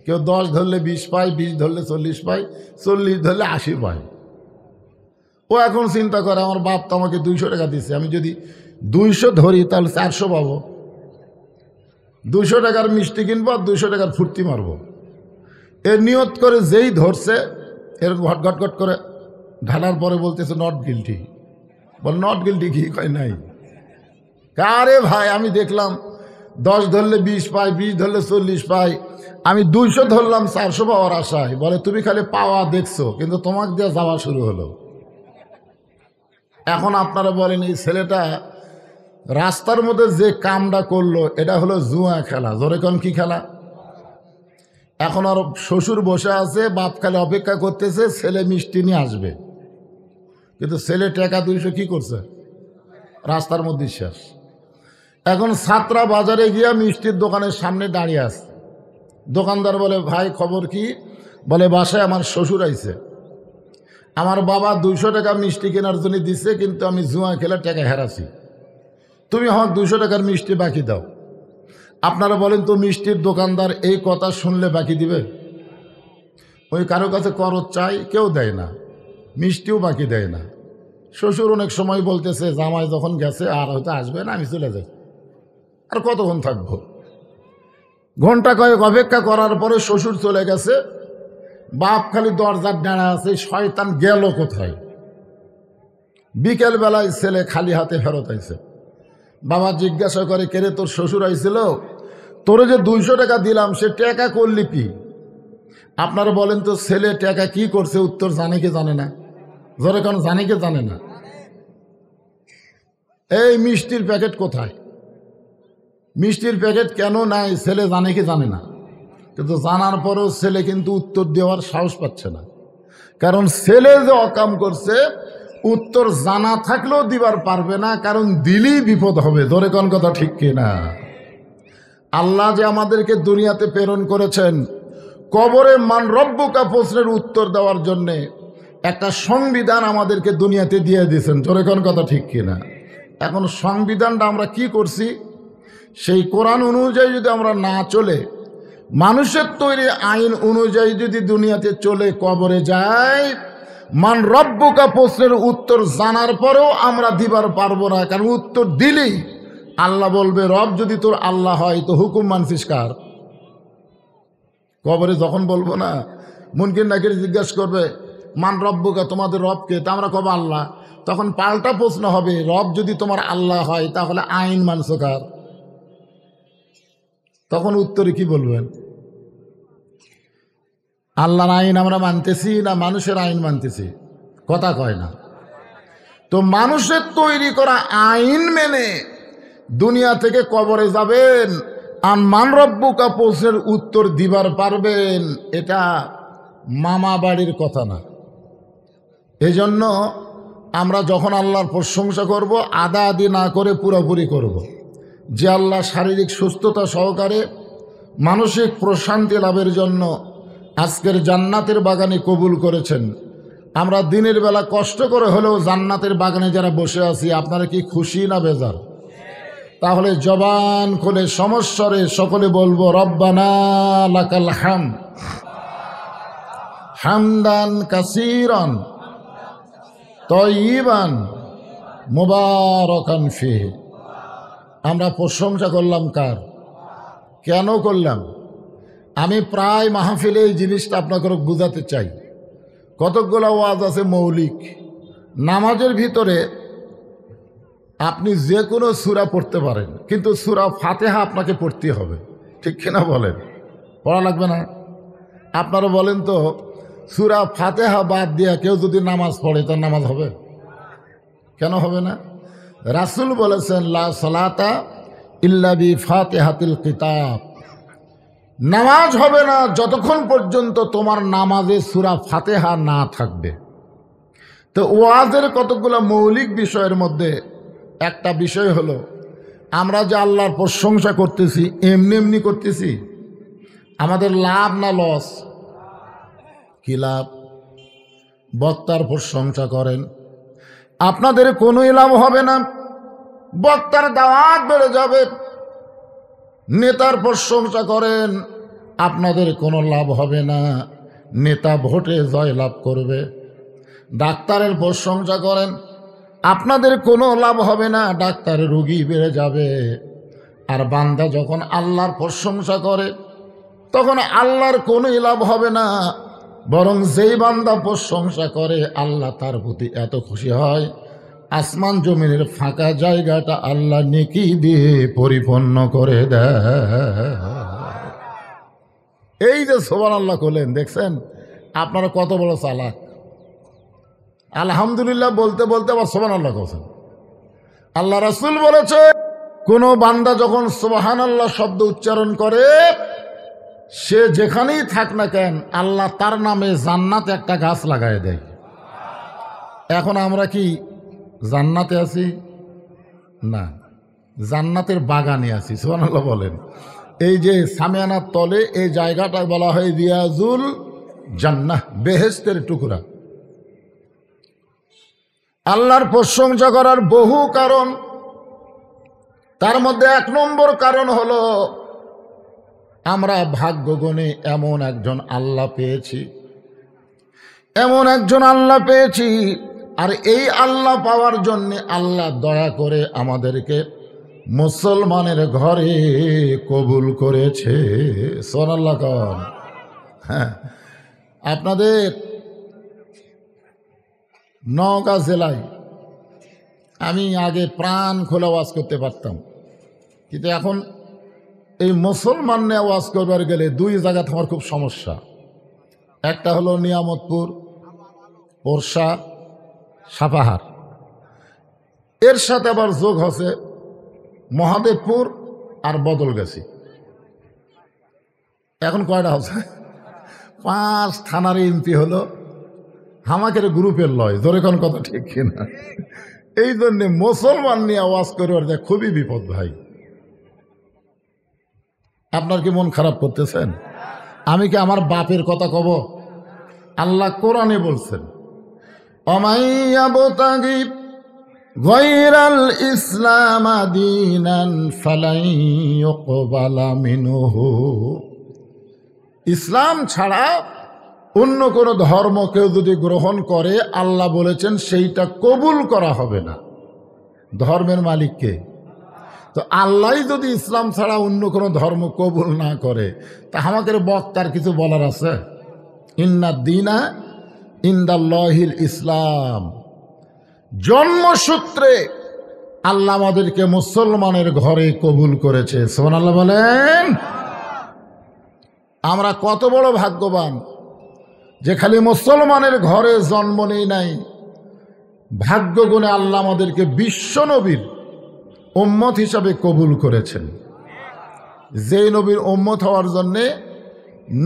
A: কেউ 10 ধরলে 20 পায়, 20 ধরলে 40 পায়, 40 ধরলে 80 পায়। ও এখন চিন্তা করে আমার বাপ তো আমাকে 200 টাকা দিচ্ছে, আমি যদি 200 ধরি তাহলে 400 পাবো। 200 টাকার মিষ্টি কিনবো আর 200 টাকার ফুর্তি মারবো। এর নিয়ত করে যেই ধরছে এরকম ঘট ঘট করে ঢালার পরে বলতেছে not guilty. Ball not guilty কি কয় নাই? আরে ভাই আমি দেখলাম 10 ধরলে 20 পাই, 20 ধরলে 40 পাই, আমি 200 ধরলাম 400 পাওয়ার আশায়। বলে তুমি খালি পাওয়া দেখছো, কিন্তু তোমাকে দিয়ে যাওয়া শুরু হলো। এখন আপনারা বলেন এই ছেলেটা রাস্তার মধ্যে যে কামটা করলো এটা হলো জুয়া খেলা। জোরে কোন কি খেলা? এখন আর শ্বশুর বসে আছে, বাপ খালি অপেক্ষা করতেছে ছেলে মিষ্টি নিয়ে আসবে, কিন্তু ছেলে টাকা 200 কি করছে, রাস্তার মধ্যে শেষ। এখন ছাত্রা বাজারে গিয়া মিষ্টির দোকানের সামনে দাঁড়িয়ে আছে। দোকানদার বলে ভাই খবর কি? বলে বাসায় আমার শ্বশুর আইছে, আমার বাবা 200 টাকা মিষ্টি কেনার জন্য দিচ্ছে, কিন্তু আমি জুয়া খেলে টাকা হেরাছি, তুমি আমাকে 200 টাকার মিষ্টি বাকি দাও। আপনারা বলেন তো মিষ্টির দোকানদার এই কথা শুনলে বাকি দিবে? ওই কারো কাছে করজ চাই, কেউ দেয় না, মিষ্টিও বাকি দেয় না। শ্বশুর অনেক সময় বলতেছে জামাই যখন গেছে আর হয়তো আসবে না, আমি চলে যাই, আর কতক্ষণ থাকবো। ঘন্টা কয়েক অপেক্ষা করার পরে শ্বশুর চলে গেছে, বাপ খালি দরজার ডানা আছে, শয়তান গেল কোথায়। বিকেল বেলায় ছেলে খালি হাতে ফেরত আইছে। বাবা জিজ্ঞাসা করে কেরে তোর শ্বশুর আইছিল, তোরে যে 200 টাকা দিলাম সে টাকা করলি কি? আপনারা বলেন তো ছেলে টাকা কি করছে? উত্তর জানে কি জানে না? জোরে কোন জানে কি জানে না? এই মিষ্টির প্যাকেট কোথায়, মিষ্টির প্যাকেট কেন নাই, ছেলে জানে কি জানে না? কিন্তু জানার পরেও ছেলে কিন্তু উত্তর দেওয়ার সাহস পাচ্ছে না, কারণ ছেলে যে অকাম করছে উত্তর জানা থাকলেও দিবার পারবে না, কারণ দিলেই বিপদ হবে। ধরে কোন কথা ঠিক কিনা? আল্লাহ যে আমাদেরকে দুনিয়াতে প্রেরণ করেছেন কবরে মান রব্বুকা প্রশ্নের উত্তর দেওয়ার জন্যে, একটা সংবিধান আমাদেরকে দুনিয়াতে দিয়ে দিয়েছেন। ধরে কোন কথা ঠিক কিনা? এখন সংবিধানটা আমরা কি করছি, সেই কোরআন অনুযায়ী যদি আমরা না চলে, মানুষের তৈরি আইন অনুযায়ী যদি দুনিয়াতে চলে কবরে যায়, মান রব্বুকা প্রশ্নের উত্তর জানার পরেও আমরা দিবার পারবো না, কারণ উত্তর দিলেই আল্লাহ বলবে রব যদি তোর আল্লাহ হয় তো হুকুম মানছিস কার? কবরে যখন বলবো না, মুনকির নাকির জিজ্ঞাসা করবে মান রব্বুকা, তোমাদের রবকে? তা আমরা কব আল্লাহ। তখন পাল্টা প্রশ্ন হবে রব যদি তোমার আল্লাহ হয় তাহলে আইন মানছো কার? তখন উত্তরে কি বলবেন? আল্লাহর আইন আমরা মানতেছি না মানুষের আইন মানতেছি? কথা কয় না। তো মানুষের তৈরি করা আইন মেনে দুনিয়া থেকে কবরে যাবেন আর মান রব্বুকা প্রশ্নের উত্তর দিবার পারবেন, এটা মামা বাড়ির কথা না। এজন্য আমরা যখন আল্লাহর প্রশংসা করব আদা আদি না করে পুরোপুরি করব। যে আল্লাহ শারীরিক সুস্থতা সহকারে মানসিক প্রশান্তি লাভের জন্য আজকের জান্নাতের বাগানে কবুল করেছেন, আমরা দিনের বেলা কষ্ট করে হলেও জান্নাতের বাগানে যারা বসে আছি, আপনারা কি খুশি না বেজার? তাহলে জবান খুলে সমস্বরে সকলে বলবো রব্বানা লাকাল হামদ হামদান কাসীরান তয়্যিবান মুবারাকান ফিহি। আমরা প্রশংসা করলাম কার? কেন করলাম? আমি প্রায় মাহফিলে এই জিনিসটা আপনাকে বুঝাতে চাই। কতকগুলো ওয়াজ আছে মৌলিক। নামাজের ভিতরে আপনি যে কোনো সূরা পড়তে পারেন, কিন্তু সূরা ফাতিহা আপনাকে পড়তে হবে, ঠিক কিনা বলেন? পড়া লাগবে না? আপনারা বলেন তো, সূরা ফাতিহা বাদ দিয়া কেউ যদি নামাজ পড়ে তার নামাজ হবে? কেন হবে না? রাসূল বলেছেন, লা সালাতা ইল্লা বি ফাতিহাতিল কিতাব, নামাজ হবে না যতক্ষণ পর্যন্ত তোমার নামাজে সূরা ফাতিহা না থাকবে। তো ওয়াজের কতগুলো মৌলিক বিষয়ের মধ্যে একটা বিষয় হলো, আমরা যে আল্লাহর প্রশংসা করতেছি এমনি এমনি করতেছি, আমাদের লাভ না লস? কি লাভ? বক্তার প্রশংসা করেন, আপনাদের কোনোই লাভ হবে না, বক্তার দাওয়াত বেড়ে যাবে। নেতার প্রশংসা করেন, আপনাদের কোনো লাভ হবে না, নেতা ভোটে জয়লাভ করবে। ডাক্তারের প্রশংসা করেন, আপনাদের কোনো লাভ হবে না, ডাক্তারের রোগী বেড়ে যাবে। আর বান্দা যখন আল্লাহর প্রশংসা করে তখন আল্লাহর কোনোই লাভ হবে না, বরং যেই বান্দা প্রশংসা করে আল্লাহ তার প্রতি এত খুশি হয়, আসমান জমিনের ফাঁকা জায়গাটা আল্লাহ নেকি দিয়ে পরিপূর্ণ করে দেয়। এই যে সুবহানাল্লাহ করলেন, দেখছেন আপনারা কত বড় চালাক। আলহামদুলিল্লাহ বলতে বলতে আবার সুবহানাল্লাহ করছেন। আল্লাহ রাসূল বলেছে, কোন বান্দা যখন সুবহানাল্লাহ শব্দ উচ্চারণ করে, সে যেখানেই থাক না কেন আল্লাহ তার নামে জান্নাতে একটা গাছ লাগায় দেয়। এখন আমরা কি জান্নাতে আছি? না, জান্নাতের বাগানে আছি। সুবহানাল্লাহ বলেন। এই যে সামিয়ানার তলে এই জায়গাটা বলা হয় রিয়াজুল জান্নাহ, বেহেশতের টুকরা। আল্লাহর প্রশংসা করার বহু কারণ, তার মধ্যে 1 নম্বর কারণ হলো আমরা ভাগ্যগুণে এমন একজন আল্লাহ পেয়েছি, এমন একজন আল্লাহ পেয়েছি। আর এই আল্লাহ পাওয়ার জন্য আল্লাহ দয়া করে আমাদেরকে মুসলমানের ঘরে কবুল করেছে। সুবহানাল্লাহ কন। হ্যাঁ, আপনাদের নওগাঁ জেলায় আমি আগে প্রাণ খোলা ওয়াজ করতে পারতাম, কিন্তু এখন এই মুসলমান নিয়ে ওয়াজ করবার গেলে 2 জায়গাতে আমার খুব সমস্যা। একটা হলো নিয়ামতপুর, পোরশা, সাপাহার, এর সাথে আবার যোগ হচ্ছে মহাদেবপুর আর বদলগাছি। এখন কয়টা হচ্ছে? 5 থানার এমপি হলো হামাকের গ্রুপের লয়। ধরে কোন কথা ঠিক কিনা? এই জন্যে মুসলমান নিয়ে আওয়াজ করবার যায় খুবই বিপদ ভাই। আপনার কি মন খারাপ করতেছেন? আমি কি আমার বাপের কথা কব? আল্লাহ কোরআনে বলছেন, অমাইয়াবতাগি গায়রাল ইসলাম দীনান ফালাই ইউকবালা মিনহু। ইসলাম ছাড়া অন্য কোনো ধর্ম কেউ যদি গ্রহণ করে, আল্লাহ বলেছেন সেইটা কবুল করা হবে না। ধর্মের মালিক কে? তো আল্লাহ যদি ইসলাম ছাড়া অন্য কোনো ধর্ম কবুল না করে, তা আমাদের বক্তার কিছু বলার আছে? ইন্না দীনা ইনদাল্লাহিল ইসলাম। জন্মসূত্রে আল্লাহ আমাদেরকে মুসলমানের ঘরে কবুল করেছে। সুবহানাল্লাহ বলেন। আমরা কত বড় ভাগ্যবান যে খালি মুসলমানের ঘরে জন্ম নেই নাই, ভাগ্য গুণে আল্লাহ আমাদেরকে বিশ্ব নবীর উম্মত হিসাবে কবুল করেছেন। যেই নবীর উম্মত হওয়ার জন্যে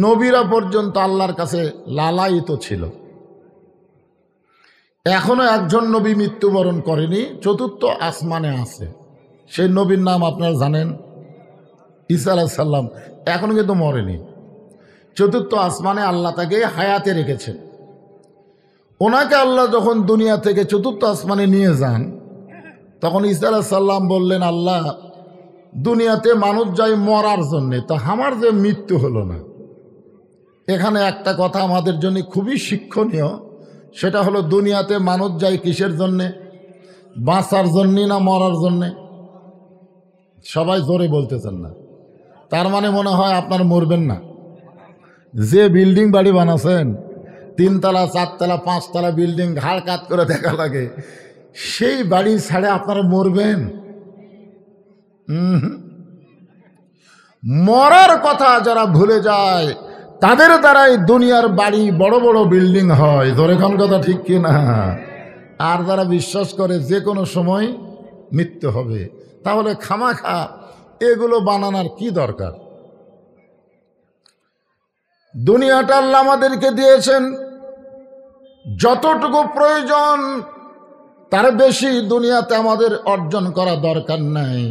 A: নবীরা পর্যন্ত আল্লাহর কাছে লালায়িত ছিল। এখনো একজন নবী মৃত্যুবরণ করেনি, 4র্থ আসমানে আছে। সেই নবীর নাম আপনারা জানেন, ঈসা আলাইহিস সালাম। এখনো কিন্তু মরেনি। 4র্থ আসমানে আল্লাহ তাকে হায়াতে রেখেছেন। ওনাকে আল্লাহ যখন দুনিয়া থেকে 4র্থ আসমানে নিয়ে যান, তখন ঈসা আলাইহিস সালাম বললেন, আল্লাহ দুনিয়াতে মানুষ যায় মরার জন্যে, তো আমার যে মৃত্যু হলো না। এখানে একটা কথা আমাদের জন্য খুবই শিক্ষণীয়, সেটা হলো দুনিয়াতে মানুষ যায় কিসের জন্যে? বাঁচার জন্যে না মরার জন্যে? সবাই জোরে বলতেছেন না। তার মানে মনে হয় আপনার মরবেন না। যে বিল্ডিং বাড়ি বানাচ্ছেন, 3 তলা 4 তলা 5 তলা বিল্ডিং ঘাড় কাত করে দেখা লাগে, সেই বাড়ি ছাড়ে আপনারা মরবেন? মরার কথা যারা ভুলে যায় তাদের দ্বারাই দুনিয়ার বাড়ি বড় বড় বিল্ডিং হয়, ধরে কোন কথা ঠিক কি না? আর যারা বিশ্বাস করে যে কোনো সময় মৃত্যু হবে, তাহলে খামাখা এগুলো বানানোর কি দরকার? দুনিয়াটা আল্লাহ আমাদেরকে দিয়েছেন, যতটুকু প্রয়োজন তার বেশি দুনিয়াতে আমাদের অর্জন করা দরকার নাই।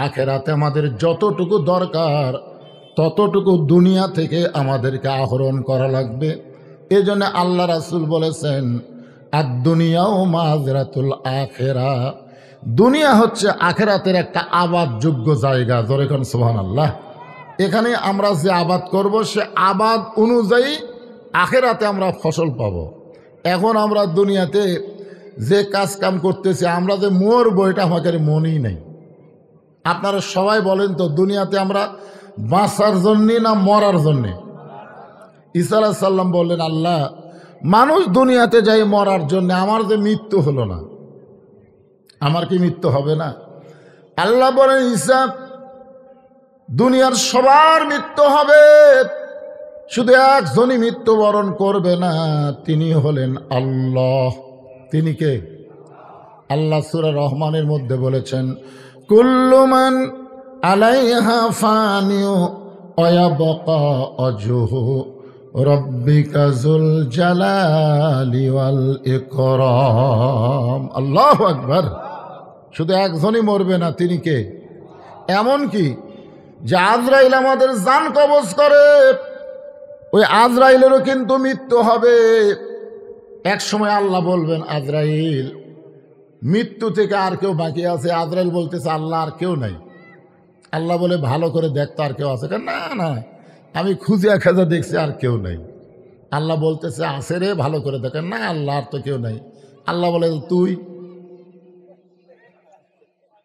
A: আখেরাতে আমাদের যতটুকু দরকার ততটুকু দুনিয়া থেকে আমাদেরকে আহরণ করা লাগবে। এজন্য আল্লাহ রাসূল বলেছেন, আর দুনিয়াও মাজরাতুল আখেরা, দুনিয়া হচ্ছে আখেরাতের একটা আবাদযোগ্য জায়গা। ধরে কোন সুবহানাল্লাহ। এখানে আমরা যে আবাদ করব সে আবাদ অনুযায়ী আখেরাতে আমরা ফসল পাব। এখন আমরা দুনিয়াতে যে কাজ কাম করতেছি, আমরা যে মরবো এটা আমাদের মনেই নেই। আপনারা সবাই বলেন তো, দুনিয়াতে আমরা বাঁচার জন্যে না মরার জন্যে? ঈসা আলাইহিস সালাম বললেন, আল্লাহ মানুষ দুনিয়াতে যাই মরার জন্য, আমার যে মৃত্যু হলো না, আমার কি মৃত্যু হবে না? আল্লাহ বলেন, ঈসা দুনিয়ার সবার মৃত্যু হবে, শুধু একজনই মৃত্যুবরণ করবে না, তিনি হলেন আল্লাহ। তিনি কে? আল্লাহ সূরা রহমানের মধ্যে বলেছেন, কুল্লু মান আলাইহা ফানিউ ওয়া ইয়াবকা ওয়াজহু রাব্বিকা যুল জালালি ওয়াল ইকরাম। আল্লাহু আকবার। শুধু একজনই মরবে না, তিনি কে? এমন কি যে আজরাইল আমাদের জান কবজ করে, ওই আজরাইলেরও কিন্তু মৃত্যু হবে। এক সময় আল্লাহ বলবেন, আজরাইল, মৃত্যু থেকে আর কেউ বাকি আছে? আজরাইল বলতেছে, আল্লাহ আর কেউ নাই। আল্লাহ বলে, ভালো করে দেখতো আর কেউ আছে? না না, আমি খুঁজিয়া খেজা দেখছি আর কেউ নাই। আল্লাহ বলতেছে, আছে রে, ভালো করে দেখেন। না, আল্লাহ আর তো কেউ নাই। আল্লাহ বলে, তুই?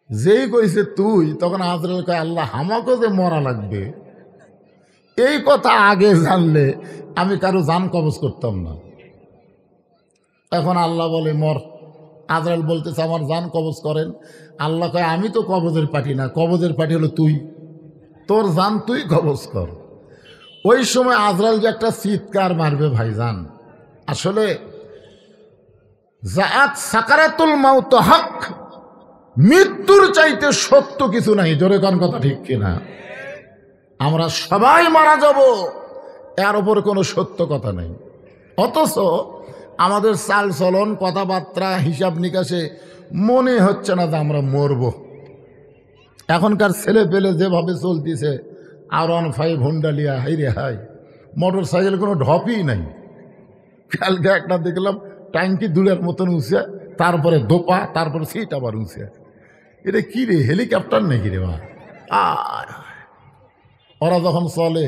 A: যেই কইছে তুই, তখন আজরাইল কয়, আল্লাহ আমাকেও যে মরা লাগবে, এই কথা আগে জানলে আমি কারো জান কবজ করতাম না। এখন আল্লাহ বলে, মর। আজরাইল বলতেছে, আমার জান কবজ করেন। আল্লাহ কয়, আমি তো কবজের পার্টি না, কবজের পার্টি হলো তুই, তোর জান তুই কবজ কর। ওই সময় আজরাইল যে একটা চিৎকার মারবে ভাইজান, আসলে জাআত সাকারাতুল মাউত হক, মৃত্যুর চাইতে সত্য কিছু নাই। জোরে কোন কথা ঠিক কিনা? আমরা সবাই মারা যাব, এর ওপর কোনো সত্য কথা নেই। অথচ আমাদের চাল চলন, কথাবার্তা, হিসাব নিকাশে মনে হচ্ছে না যে আমরা মরব। এখনকার ছেলে পেলে যেভাবে চলতেছে, R15 হুন্ডালিয়া, হাই রে হাই, মোটর সাইকেল কোনো ঢপই নাই। কালকে একটা দেখলাম ট্যাঙ্কি দুলের মতন উঁচে, তারপরে দোপা, তারপরে সিট আবার উঁচে। এটা কি রে, হেলিকপ্টার নাকি রে মা? ওরা যখন চলে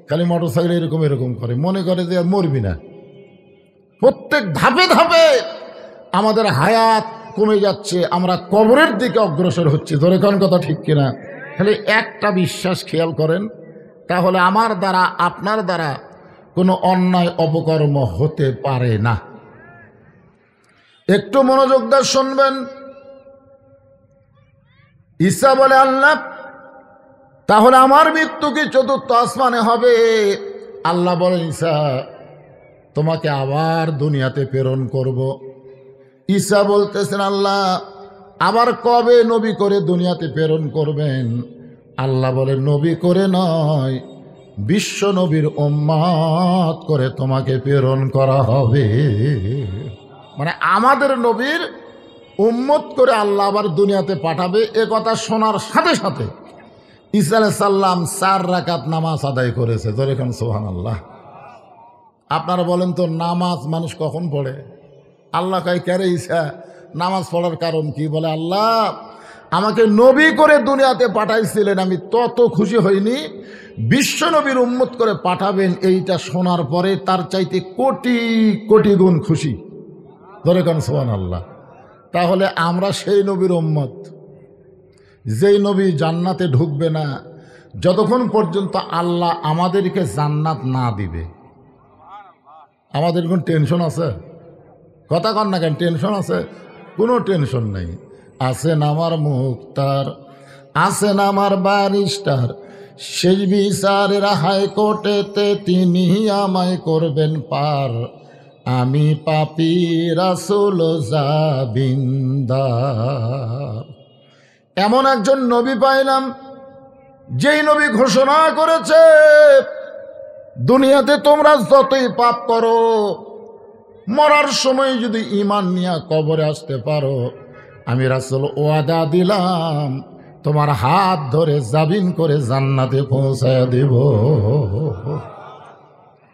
A: খালি মোটর সাইকেল এরকম এরকম করে, মনে করে যে আর মরবি না। প্রত্যেক ধাপে ধাপে আমাদের হায়াত কমে যাচ্ছে, আমরা কবরের দিকে অগ্রসর হচ্ছি। ধরে কোন কথা ঠিক কিনা? খালি একটা বিশ্বাস খেয়াল করেন, তাহলে আমার দ্বারা আপনার দ্বারা কোনো অন্যায় অপকর্ম হতে পারে না। একটু মনোযোগ দিয়ে শুনবেন। ঈসা বলে, আল্লাহ তাহলে আমার মৃত্যু কি চতুর্থ আসমানে হবে? আল্লাহ বলেন, ঈসা তোমাকে আবার দুনিয়াতে প্রেরণ করব। ঈসা বলতেছেন, আল্লাহ আবার কবে নবী করে দুনিয়াতে প্রেরণ করবেন? আল্লাহ বলে, নবী করে নয়, বিশ্ব নবীর উম্মত করে তোমাকে প্রেরণ করা হবে। মানে আমাদের নবীর উম্মত করে আল্লাহ আবার দুনিয়াতে পাঠাবে। এ কথা শোনার সাথে সাথে ঈসা আলাইহিস সালাম 4 রাকাত নামাজ আদায় করেছে। ধরে এখন সুবহানাল্লাহ। আপনারা বলেন তো, নামাজ মানুষ কখন পড়ে? আল্লাহ কয়, কেরে ঈসা নামাজ পড়ার কারণ কি? বলে, আল্লাহ আমাকে নবী করে দুনিয়াতে পাঠাইছিলেন, আমি তত খুশি হইনি, বিশ্ব নবীর উম্মত করে পাঠাবেন এইটা শোনার পরে তার চাইতে কোটি কোটি গুণ খুশি। ধরে কোন সুবহানাল্লাহ। তাহলে আমরা সেই নবীর উম্মত, যেই নবী জান্নাতে ঢুকবে না যতক্ষণ পর্যন্ত আল্লাহ আমাদেরকে জান্নাত না দিবে। আমাদের কোন টেনশন আছে? কথা কন না কেন? টেনশন আছে? কোনো টেনশন নেই। আছেন আমার মুক্তার, আছেন আমার ব্যারিস্টার, সেই বিচারের হাইকোর্টেতে তিনি আমায় করবেন পার, আমি পাপী রাসূল জাবিনদার। এমন একজন নবী পাইলাম যেই নবী ঘোষণা করেছে, দুনিয়াতে তোমরা যতই পাপ করো, মরার সময় যদি ঈমান নিয়ে কবরে আসতে পারো, আমি রাসূল ওয়াদা দিলাম তোমার হাত ধরে জাবিন করে জান্নাতে পৌঁছায় দেব।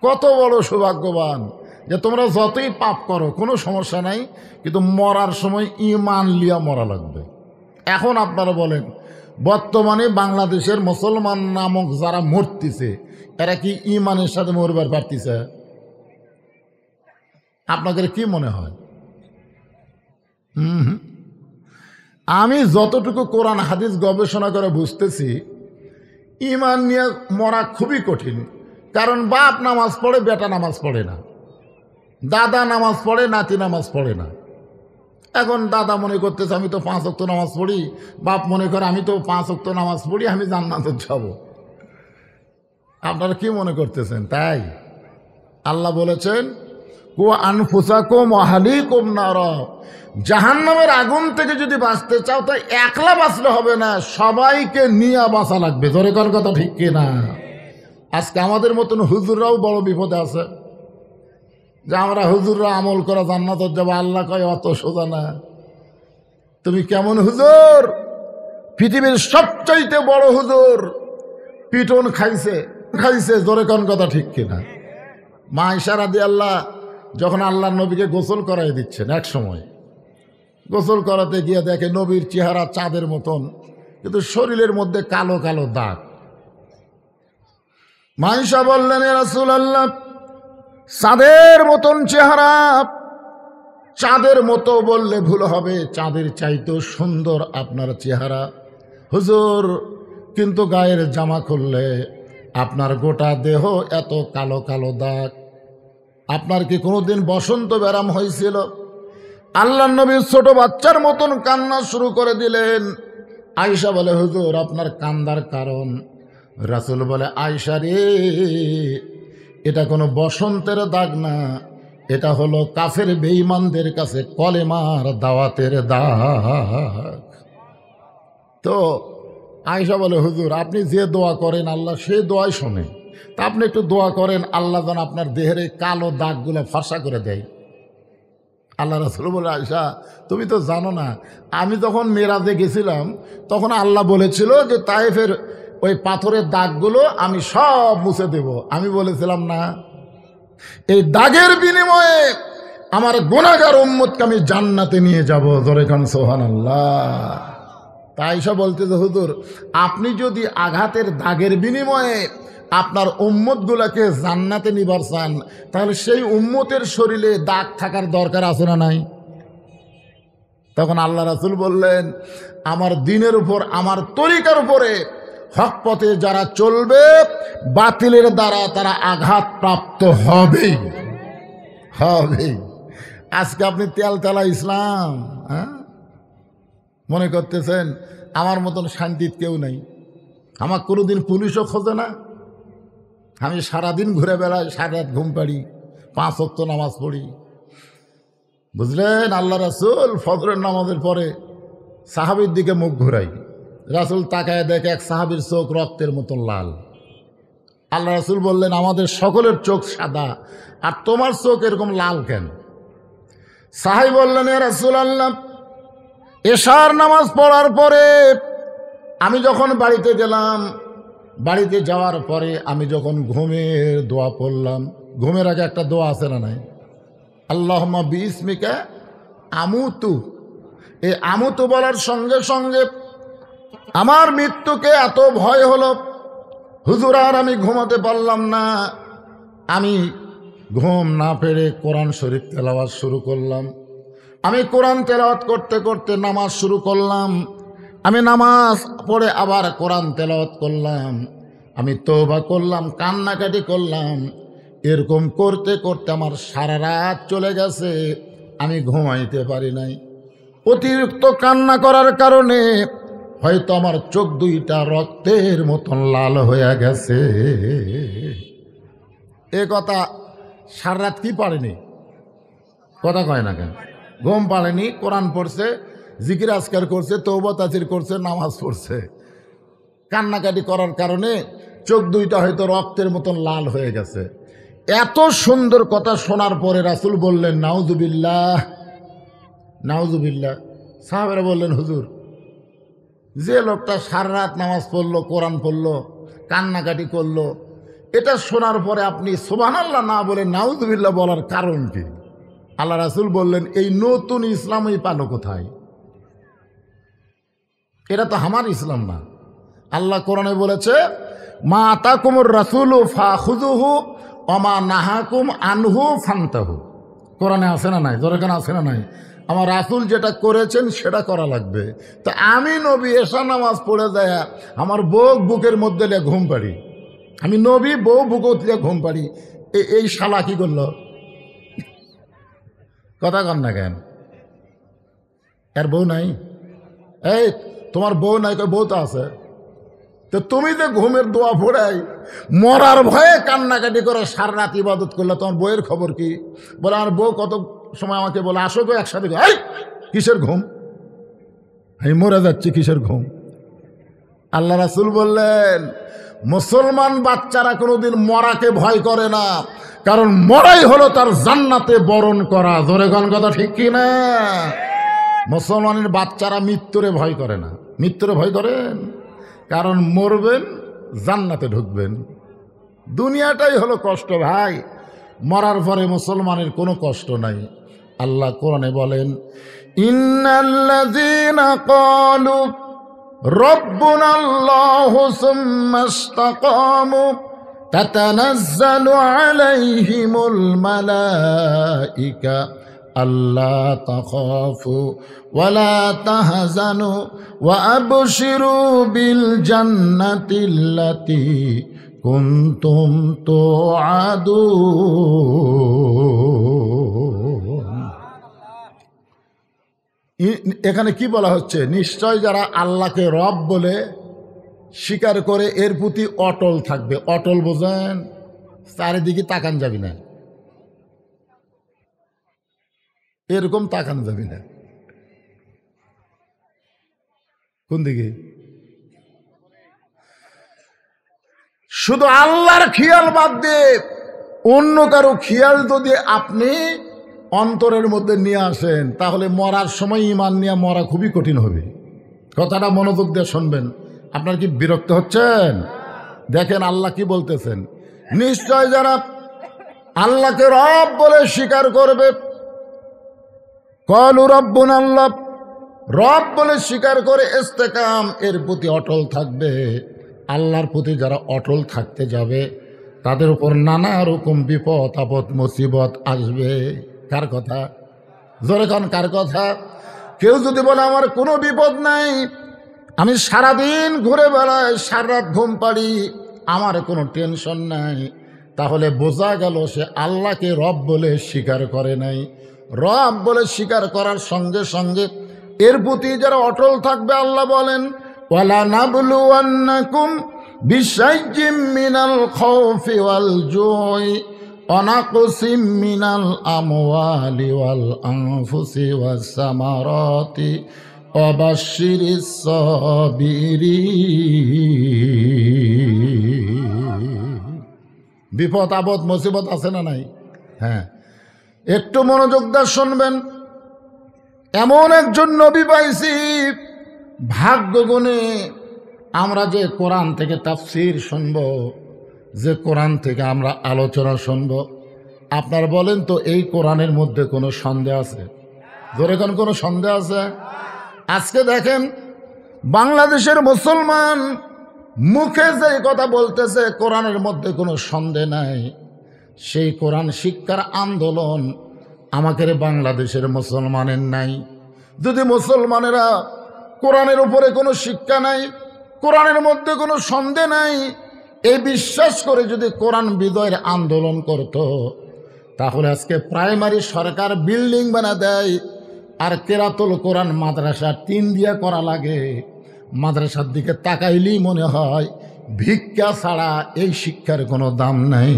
A: কত বড় সৌভাগ্যবান যে তোমরা যতই পাপ করো কোনো সমস্যা নাই, কিন্তু মরার সময় ঈমান লিয়া মরা লাগবে। এখন আপনারা বলেন, বর্তমানে বাংলাদেশের মুসলমান নামক যারা মরতেছে, এরা কি ঈমানের সাথে মরবার পারতেছে? আপনাদের কি মনে হয়? আমি যতটুকু কোরআন হাদিস গবেষণা করে বুঝতেছি, ঈমান নিয়ে মরা খুবই কঠিন। কারণ বাপ নামাজ পড়ে, বেটা নামাজ পড়ে না, দাদা নামাজ পড়ে, নাতি নামাজ পড়ে না। এখন দাদা মনে করতেছে আমি তো 5 ওয়াক্ত নামাজ পড়ি, বাপ মনে করে আমি তো 5 ওয়াক্ত নামাজ পড়ি, আমি জান্নাতে যাব। আপনারা কি মনে করতেছেন? তাই আল্লাহ বলেছেন, কো আনফুসাকুম ওয়া আহলিকুম নার, জাহান্নামের আগুন থেকে যদি বাঁচতে চাও তো একলা বাঁচলে হবে না, সবাইকে নিয়ে বাঁচা লাগবে। জোরে কোন কথা ঠিক কিনা? আজকে আমাদের মতন হুজুররাও বড় বিপদে আছে যে আমরা হুজুররা আমল করা জান্নাতে যাব। আল্লাহ কয় অত সোজা না। তুমি কেমন হুজুর? পৃথিবীর সবচাইতে বড় হুজুর পিটন খাইছে। জোরে কোন কথা ঠিক কিনা? মা আয়েশা রাদিয়াল্লাহু যখন আল্লাহর নবীকে গোসল করাই দিচ্ছেন, এক সময় গোসল করাতে গিয়ে দেখে নবীর চেহারা চাঁদের মতন, কিন্তু শরীরের মধ্যে কালো কালো দাগ। মা আয়েশা বললেন, ইয়া রাসূলুল্লাহ, চাঁদের মতন চেহারা, চাঁদের মতো বললে ভুল হবে, চাঁদের চাইতেও সুন্দর আপনার চেহারা হুজুর, কিন্তু গায়ের জামা খুললে আপনার গোটা দেহ এত কালো কালো দাগ। আপনার কি কোনোদিন বসন্ত ব্যারাম হয়েছিল? আল্লাহর নবী ছোট বাচ্চার মতন কান্না শুরু করে দিলেন। আয়েশা বলে, হুজুর আপনার কান্দার কারণ? রাসূল বলে, আয়েশা রে, এটা কোনো বসন্তের দাগ না, এটা হলো কাফের বেঈমানদের কাছে কলেমার দাওয়াতের দাগ। তো আয়েশা বলে, হুজুর আপনি যে দোয়া করেন আল্লাহ সে দোয়াই শোনে, তা আপনি একটু দোয়া করেন আল্লাহ যেন আপনার দেহের এই কালো দাগগুলো ফর্সা করে দেয়। আল্লাহ রাসূল বলে, আয়েশা তুমি তো জানো না, আমি যখন মেরাজে গেছিলাম তখন আল্লাহ বলেছিল যে তায়েফের ওই পাথরের দাগগুলো আমি সব মুছে দেব। আমি বলেছিলাম না, এই দাগের বিনিময়ে আমার গুনাহগার উম্মতকে আমি জান্নাতে নিয়ে যাব। জোরে কান সুবহানাল্লাহ। তাই সব বলতে যে হুজুর আপনি যদি আঘাতের দাগের বিনিময়ে আপনার উম্মতগুলোকে জান্নাতে নিবার চান, তাহলে সেই উম্মতের শরীরে দাগ থাকার দরকার আছে না নাই? তখন আল্লাহ রাসূল বললেন, আমার দ্বীনের উপর, আমার তরিকার উপরে হক পথে যারা চলবে, বাতিলের দ্বারা তারা আঘাত প্রাপ্ত হবেই হবেই। আজকে আপনি তেলতেলা ইসলাম মনে করতেছেন, আমার মতন শান্তির কেউ নাই। আমার কোনোদিন পুলিশও খোঁজে না, আমি সারাদিন ঘুরে বেড়াই, সারা রাত ঘুম পাড়ি, 5 ওয়াক্ত নামাজ পড়ি। বুঝলেন? আল্লাহ রাসূল ফজরের নামাজের পরে সাহাবীর দিকে মুখ ঘুরাই, রাসূল তাকায় দেখে এক সাহাবীর চোখ রক্তের মতন লাল। আল্লাহ রাসূল বললেন, আমাদের সকলের চোখ সাদা, আর তোমার চোখ এরকম লাল কেন? সাহাবী বললেন, ইয়া রাসূলুল্লাহ, এশার নামাজ পড়ার পরে আমি যখন বাড়িতে গেলাম, বাড়িতে যাওয়ার পরে আমি যখন ঘুমের দোয়া পড়লাম, ঘুমের আগে একটা দোয়া আছে না নাই? আল্লাহুম্মা বিইসমিকা আমুতু। এই আমুতু বলার সঙ্গে সঙ্গে আমার মৃত্যুকে এত ভয় হলো, হুজুর আর আমি ঘুমাতে পারলাম না। আমি ঘুম না পেরে কোরআন শরীফ তেলাওয়াত শুরু করলাম। আমি কোরআন তেলাওয়াত করতে করতে নামাজ শুরু করলাম। আমি নামাজ পড়ে আবার কোরআন তেলাওয়াত করলাম। আমি তওবা করলাম, কান্নাকাটি করলাম। এরকম করতে করতে আমার সারা রাত চলে গেছে, আমি ঘুমাইতে পারি নাই। অতিরিক্ত কান্না করার কারণে হয়তো আমার চোখ দুইটা রক্তের মতন লাল হয়ে গেছে। এ কথা সারা রাত কি পারেনি, কথা কয় না কেন? ঘুম পারেনি, কোরআন পড়ছে, জিকির আজকার করছে, তওবা তাসির করছে, নামাজ পড়ছে, কান্নাকাটি করার কারণে চোখ দুইটা হয়তো রক্তের মতন লাল হয়ে গেছে। এত সুন্দর কথা শোনার পরে রাসূল বললেন নাউজুবিল্লাহ, নাউজুবিল্লাহ। সাহাবারা বললেন হুজুর, যে লোকটা সারা রাত নামাজ পড়লো, কোরআন পড়লো, কান্নাকাটি করলো, এটা শোনার পরে আপনি সুবহানাল্লাহ না বলে নাউজুবিল্লাহ বলার কারণ কি? আল্লাহ রাসূল বললেন, এই নতুন ইসলামই পালো কোথায়? এটা তো আমার ইসলাম না। আল্লাহ কোরআনে বলেছে, মা আতাকুমুর রাসূলু ফাখুযুহু ওয়া মা নাহাকুম আনহু ফান্তাহু। কোরআনে আছে না নাই? জোরে কেন আছে না নাই? আমার রাসূল যেটা করেছেন সেটা করা লাগবে। তো আমি নবী এশা নামাজ পড়ে যায় আমার বউ বুকের মধ্যে লিয়ে ঘুম পাড়ি, আমি নবী বউ বুকত লিয়ে ঘুম পাড়ি, এই শালা কি করলো? কথা কন না কেন? এর বউ নাই? এই তোমার বউ নাই? বউ তো আছে। তো তুমি যে ঘুমের দোয়া পড়াই মরার ভয়ে কান্নাকাটি করে সারা রাত ইবাদত করলে, তোমার বউয়ের খবর কি? বলে আমার বউ কত সময় আমাকে বলে আসো তো একসাথে। এই কিসের ঘুম? আমি মরে যাচ্ছি, কিসের ঘুম? আল্লাহ রাসূল বললেন, মুসলমান বাচ্চারা কোনোদিন মরাকে ভয় করে না, কারণ মরাই হলো তার জান্নাতে বরণ করা। জোরে কোন কথা ঠিক কি না? মুসলমানের বাচ্চারা মৃত্যুরে ভয় করে না। মৃত্যুরে ভয় করেন কারণ মরবেন, জান্নাতে ঢুকবেন। দুনিয়াটাই হলো কষ্ট ভাই, মরার পরে মুসলমানের কোনো কষ্ট নাই। আল্লাহ কোরআনে বলেন, ইন্নাল্লাযীনা ক্বালু রাব্বুনাল্লাহু সুম্মা ইসতাকামু তাতানাজ্জালু আলাইহিমুল মালাইকা আল্লা তাখাফু ওয়ালা তাহজানু ওয়া আবশিরু বিল জান্নাতিল্লাতী কুনতুম তুআদুন। এখানে কি বলা হচ্ছে? নিশ্চয় যারা আল্লাহকে রব বলে স্বীকার করে এর প্রতি অটল থাকবে। অটল বোঝেন? চারিদিকে তাকান যাবি না, এরকম তাকান যাবি না। কোন দিকে? শুধু আল্লাহর খেয়াল বাদ দিয়ে অন্য কারো খেয়াল যদি আপনি অন্তরের মধ্যে নিয়ে আসেন, তাহলে মরার সময় ঈমান নিয়ে মরা খুবই কঠিন হবে। কথাটা মনোযোগ দিয়ে শুনবেন। আপনার কি বিরক্ত হচ্ছেন? দেখেন আল্লাহ কি বলতেছেন। নিশ্চয় যারা আল্লাহকে রব বলে স্বীকার করবে, ক্বালু রাব্বুনাল্লাহ, রব বলে স্বীকার করে ইস্তেকাম, এর প্রতি অটল থাকবে। আল্লাহর প্রতি যারা অটল থাকতে যাবে তাদের উপর নানা রকম বিপদ আপদ মুসিবত আসবে। কার কথা? জোরে কান, কার কথা? কেউ যদি বলে আমার কোনো বিপদ নাই, আমি সারাদিন ঘুরে বেড়াই, সারা রাত ঘুম পাড়ি, আমার কোনো টেনশন নাই, তাহলে বোঝা গেল সে আল্লাহকে রব বলে স্বীকার করে নাই। রব বলে স্বীকার করার সঙ্গে সঙ্গে এর প্রতি যারা অটল থাকবে, আল্লাহ বলেন, ওয়ালা নাবলুওয়ান্নাকুম বিশাইয়্যিম মিনাল খাউফি ওয়াল জুই ওয়া নাকসিম মিনাল আমওয়ালি ওয়াল আনফুসি ওয়াস সামারাতি ওয়া বাশশিরিস সাবিরিন। বিপদ আপদ মুসিবত আছে না নাই? হ্যাঁ, একটু মনোযোগ দিয়ে শুনবেন। এমন একজন নবী পাইছি, ভাগ্য গুণে আমরা যে কোরআন থেকে তাফসীর শুনব, যে কোরআন থেকে আমরা আলোচনা শুনব, আপনার বলেন তো এই কোরআনের মধ্যে কোনো সন্দেহ আছে? ধরে কোনো সন্দেহ আছে? আজকে দেখেন বাংলাদেশের মুসলমান মুখে যে কথা বলতেছে কোরআনের মধ্যে কোনো সন্দেহ নাই, সেই কোরআন শিক্ষার আন্দোলন আমাদের বাংলাদেশের মুসলমানের নাই। যদি মুসলমানেরা কোরআনের উপরে কোনো শিক্ষা নাই, কোরআনের মধ্যে কোনো সন্দেহ নাই, এই বিশ্বাস করে যদি কোরআন বিজয়ের আন্দোলন করত, তাহলে আজকে প্রাইমারি সরকার বিল্ডিং বানা দেয় আর কেরাতুল কোরআন মাদ্রাসা টিন দিয়া করা লাগে, মাদ্রাসার দিকে তাকাইলেই মনে হয় ভিক্ষা ছাড়া এই শিক্ষার কোনো দাম নাই।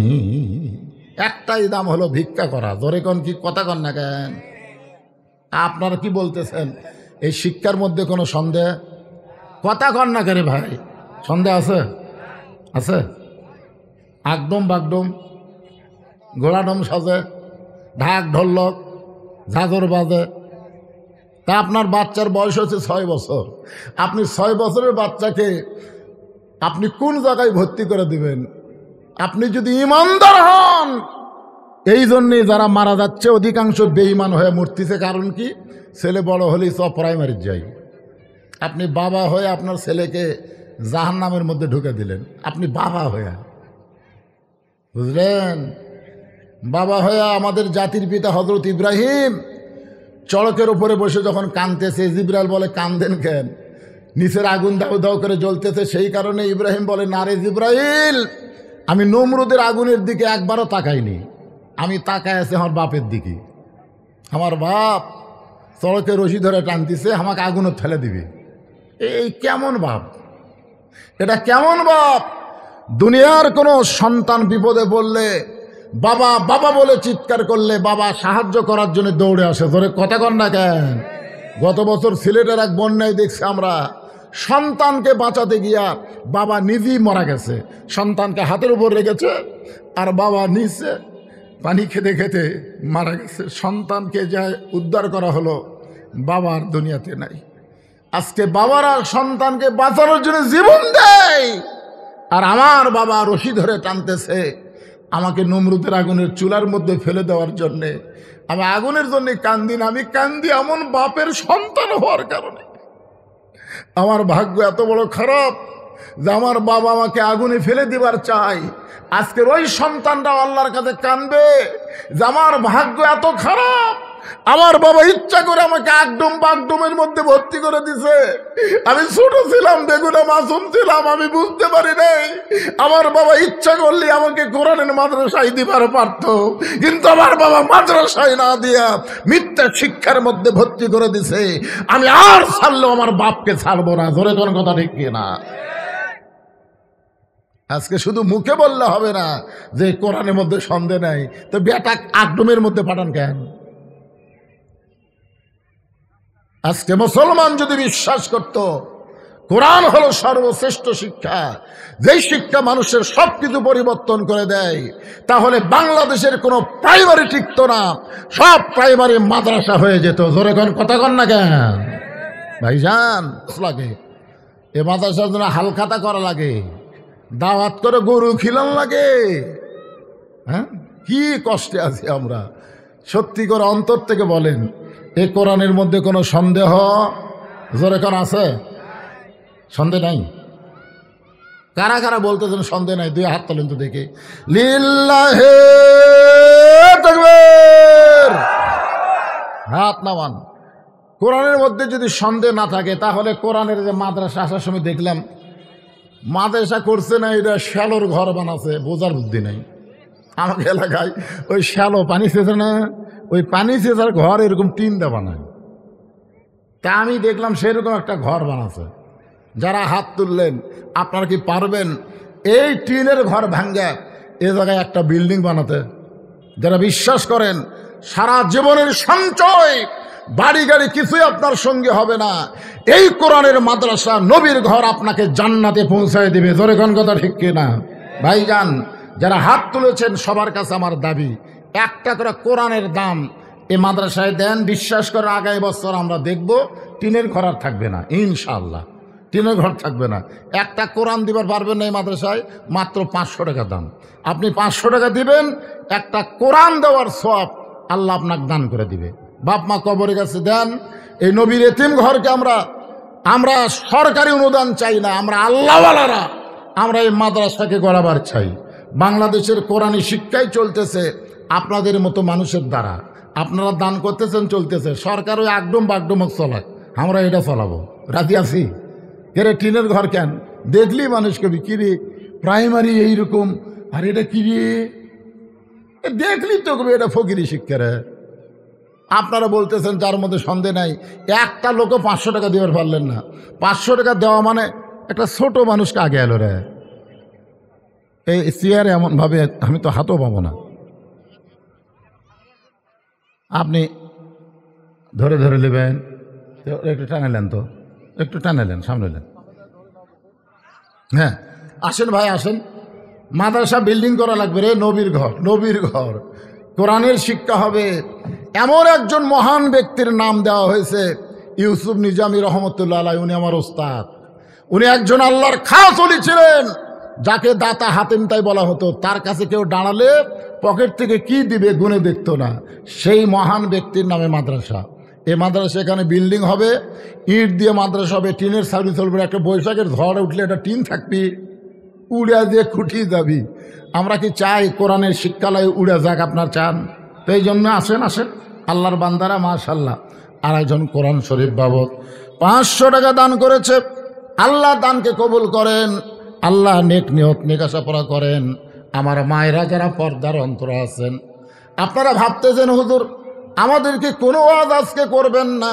A: একটাই দাম হলো ভিক্ষা করা। ধরে কোন কি কথা কন না কেন? আপনারা কি বলতেছেন? এই শিক্ষার মধ্যে কোনো সন্দেহ? কথা কন না কেন ভাই? সন্দেহ আছে? আছে? একদম বাগডম, ঘোড়াডম সাজে, ঢাক ঢোলক, ঝাঁঝর বাজে। তা আপনার বাচ্চার বয়স হচ্ছে 6 বছর। আপনি 6 বছরের বাচ্চাকে আপনি কোন জায়গায় ভর্তি করে দিবেন? আপনি যদি ইমানদার হন, এই জন্যই যারা মারা যাচ্ছে অধিকাংশ বেঈমান হয়ে মরতেছে। কারণ কি? ছেলে বড় হলেই সব প্রাইমারি যাই। আপনি বাবা হয়ে আপনার ছেলেকে জাহান্নামের মধ্যে ঢুকে দিলেন। আপনি বাবা হয়ে, বুঝলেন? বাবা হয়ে আমাদের জাতির পিতা হযরত ইব্রাহিম চড়কের উপরে বসে যখন কাঁদতেছে, জিবরাইল বলে কাঁদেন কেন? নিচের আগুন দাউ দাউ করে জ্বলতেছে, সেই কারণে ইব্রাহিম বলে না রে জিবরাইল, আমি নমরুদের আগুনের দিকে একবারও তাকাইনি, আমি তাকায় আছি আমার বাপের দিকে। আমার বাপ চড়কে রশি ধরে টানতেছে, আমাকে আগুনে ফেলে দিবে। এই কেমন বাপ? এটা কেমন বাপ? দুনিয়ার কোনো সন্তান বিপদে পড়লে বাবা বাবা বলে চিৎকার করলে বাবা সাহায্য করার জন্য দৌড়ে আসে। ধরে কথা কন না কেন? গত বছর সিলেটের এক বন্যায় দেখছি আমরা, সন্তানকে বাঁচাতে গিয়া বাবা নিজেই মারা গেছে। সন্তানকে হাতের উপর রেখেছে আর বাবা নিচে পানি খেতে খেতে মারা গেছে। সন্তানকে যা উদ্ধার করা হলো, বাবার দুনিয়াতে নাই। আজকে বাবারা সন্তানকে বাঁচানোর জন্য জীবন দেয়, আর আমার বাবা রশি ধরে টানতেছে আমাকে নমরুদের আগুনের চুলার মধ্যে ফেলে দেওয়ার জন্যে। আমি আগুনের জন্য কান্দি না, আমি কান্দি এমন বাপের সন্তান হওয়ার কারণে। আমার ভাগ্য এত বড় খারাপ যে আমার বাবা আমাকে আগুনে ফেলে দিবার চাই। আজকের ওই সন্তানরা আল্লাহর কাছে কাঁদবে যে আমার ভাগ্য এত খারাপ, আমার বাবা ইচ্ছা করে আমাকে একদম বাগডুমের মধ্যে ভর্তি করে দিছে। আমি ছোট ছিলাম, বেগুনা মাসুম ছিলাম, আমি বুঝতে পারি নাই। আমার বাবা ইচ্ছা করলে আমাকে কোরআনের মাদ্রাসায় দিবার পারত, কিন্তু আমার বাবা মাদ্রাসায় না দিয়া মিথ্যা শিক্ষার মধ্যে ভর্তি করে দিছে। আমি আর ছাড়লেও আমার বাপকে ছাড়বো না। ধরে কোন কথা ঠিক কিনা? আজকে শুধু মুখে বললে হবে না যে কোরআনের মধ্যে সন্দেহ নাই, তো বেটা একদমের মধ্যে পাঠান কেন? আজকে মুসলমান যদি বিশ্বাস করত কোরআন হলো সর্বশ্রেষ্ঠ শিক্ষা, যেই শিক্ষা মানুষের সবকিছু পরিবর্তন করে দেয়, তাহলে বাংলাদেশের কোনো প্রাইমারি টিকতো না, সব প্রাইমারি মাদ্রাসা হয়ে যেত। জোরে কোন কথা কন না কেন ভাইজান? লাগে এ মাদ্রাসার জন্য হালখাতা করা লাগে, দাওয়াত করে গরু খিলান লাগে। হ্যাঁ, কি কষ্টে আছি আমরা। সত্যি করে অন্তর থেকে বলেন, এ কোরআনের মধ্যে কোনো সন্দেহ জোরে কোন আছে? সন্দেহ নাই? কারা কারা বলতেছেন সন্দেহ নাই? 2 হাত তোলেন তো দেখে। লিল্লাহে তাকবীর, হাত নামান। কোরআনের মধ্যে যদি সন্দেহ না থাকে, তাহলে কোরআনের যে মাদ্রাসা আসার সময় দেখলাম মাদ্রাসা করছে না, এটা শ্যালোর ঘর বানাচ্ছে, বোঝার বুদ্ধি নাই। আমাকে এলাকায় ওই শ্যালো পানি সেচে না, ওই পানি সেচার ঘর এরকম টিন দেওয়া নাই। তা আমি দেখলাম সেরকম একটা ঘর বানাচ্ছে। যারা হাত তুললেন, আপনারা কি পারবেন এই টিনের ঘর ভাঙ্গা এ জায়গায় একটা বিল্ডিং বানাতে? যারা বিশ্বাস করেন সারা জীবনের সঞ্চয় বাড়ি গাড়ি কিছুই আপনার সঙ্গে হবে না, এই কোরআনের মাদ্রাসা নবীর ঘর আপনাকে জান্নাতে পৌঁছায় দিবে। জোরে কোন কথা ঠিক কিনা ভাইজান? যারা হাত তুলেছেন সবার কাছে আমার দাবি, একটা করে কোরআনের দাম এই মাদ্রাসায় দেন। বিশ্বাস করে আগামী বছর আমরা দেখব টিনের ঘর আর থাকবে না, ইনশাআল্লাহ টিনের ঘর থাকবে না। একটা কোরআন দিবার পারবেন না এই মাদ্রাসায়, মাত্র 500 টাকা দাম। আপনি 500 টাকা দিবেন, একটা কোরআন দেওয়ার সওয়াব আল্লাহ আপনাকে দান করে দিবে। বাপ মা কবরের কাছে দেন। এই নবীর এতিম ঘরকে আমরা সরকারি অনুদান চাই না, আমরা আল্লাহওয়ালারা আমরা এই মাদ্রাসাকে গড়াবার চাই। বাংলাদেশের কোরআনী শিক্ষাই চলতেছে আপনাদের মতো মানুষের দ্বারা। আপনারা দান করতেছেন, চলতেছে। সরকার ওই একদম বাগডুমক চলাক, আমরা এটা চালাবো। রাজি আছি? এরে টিনের ঘর কেন? দেখলি মানুষ কবি কিরে প্রাইমারি এইরকম, আর এটা কিরে দেখলি তো কবি এটা ফকিরি শিক্ষা রে। আপনারা বলতেছেন যার মধ্যে সন্দেহ নাই, একটা লোকও 500 টাকা দেওয়ার পারলেন না। 500 টাকা দেওয়া মানে একটা ছোট মানুষকে আগে এলো রে, এই চেয়ারে এমনভাবে আমি তো হাতও পাবো না। আপনি ধরে ধরে নেবেন, একটু টানালেন, তো একটু টানালেন, সামনেলেন। হ্যাঁ আসেন ভাই আসেন, মাদ্রাসা বিল্ডিং করা লাগবে রে, নবীর ঘর, নবীর ঘর, কোরআনের শিক্ষা হবে। এমন একজন মহান ব্যক্তির নাম দেওয়া হয়েছে ইউসুফ নিজামী রহমতুল্লাহ আলাইহি। উনি আমার ওস্তাদ, উনি একজন আল্লাহর খাস ওলি ছিলেন, যাকে দাতা হাতেম তাই বলা হতো। তার কাছে কেউ দাঁড়ালে পকেট থেকে কি দিবে গুনে দেখতো না। সেই মহান ব্যক্তির নামে মাদ্রাসা। এই মাদ্রাসা এখানে বিল্ডিং হবে, ইট দিয়ে মাদ্রাসা হবে, টিনের সার্ভি চলবে। একটা বৈশাখের ঝড় উঠলে একটা টিন থাকবি, উড়ে দিয়ে খুঁটিয়ে যাবি। আমরা কি চাই কোরআনের শিক্ষালয়ে উড়ে যাক? আপনার চান? তো এই জন্য আসেন আসেন আল্লাহর বান্দারা, মাশাআল্লাহ। আর একজন কোরআন শরীফ বাবদ 500 টাকা দান করেছে। আল্লাহ দানকে কবুল করেন, আল্লাহ নেক নিয়ত নেকাশা পড়া করেন। আমার মায়েরা যারা পর্দার অন্তর আছেন, আপনারা ভাবতেছেন হুজুর আমাদেরকে কোনো ওয়াজ আজকে করবেন না।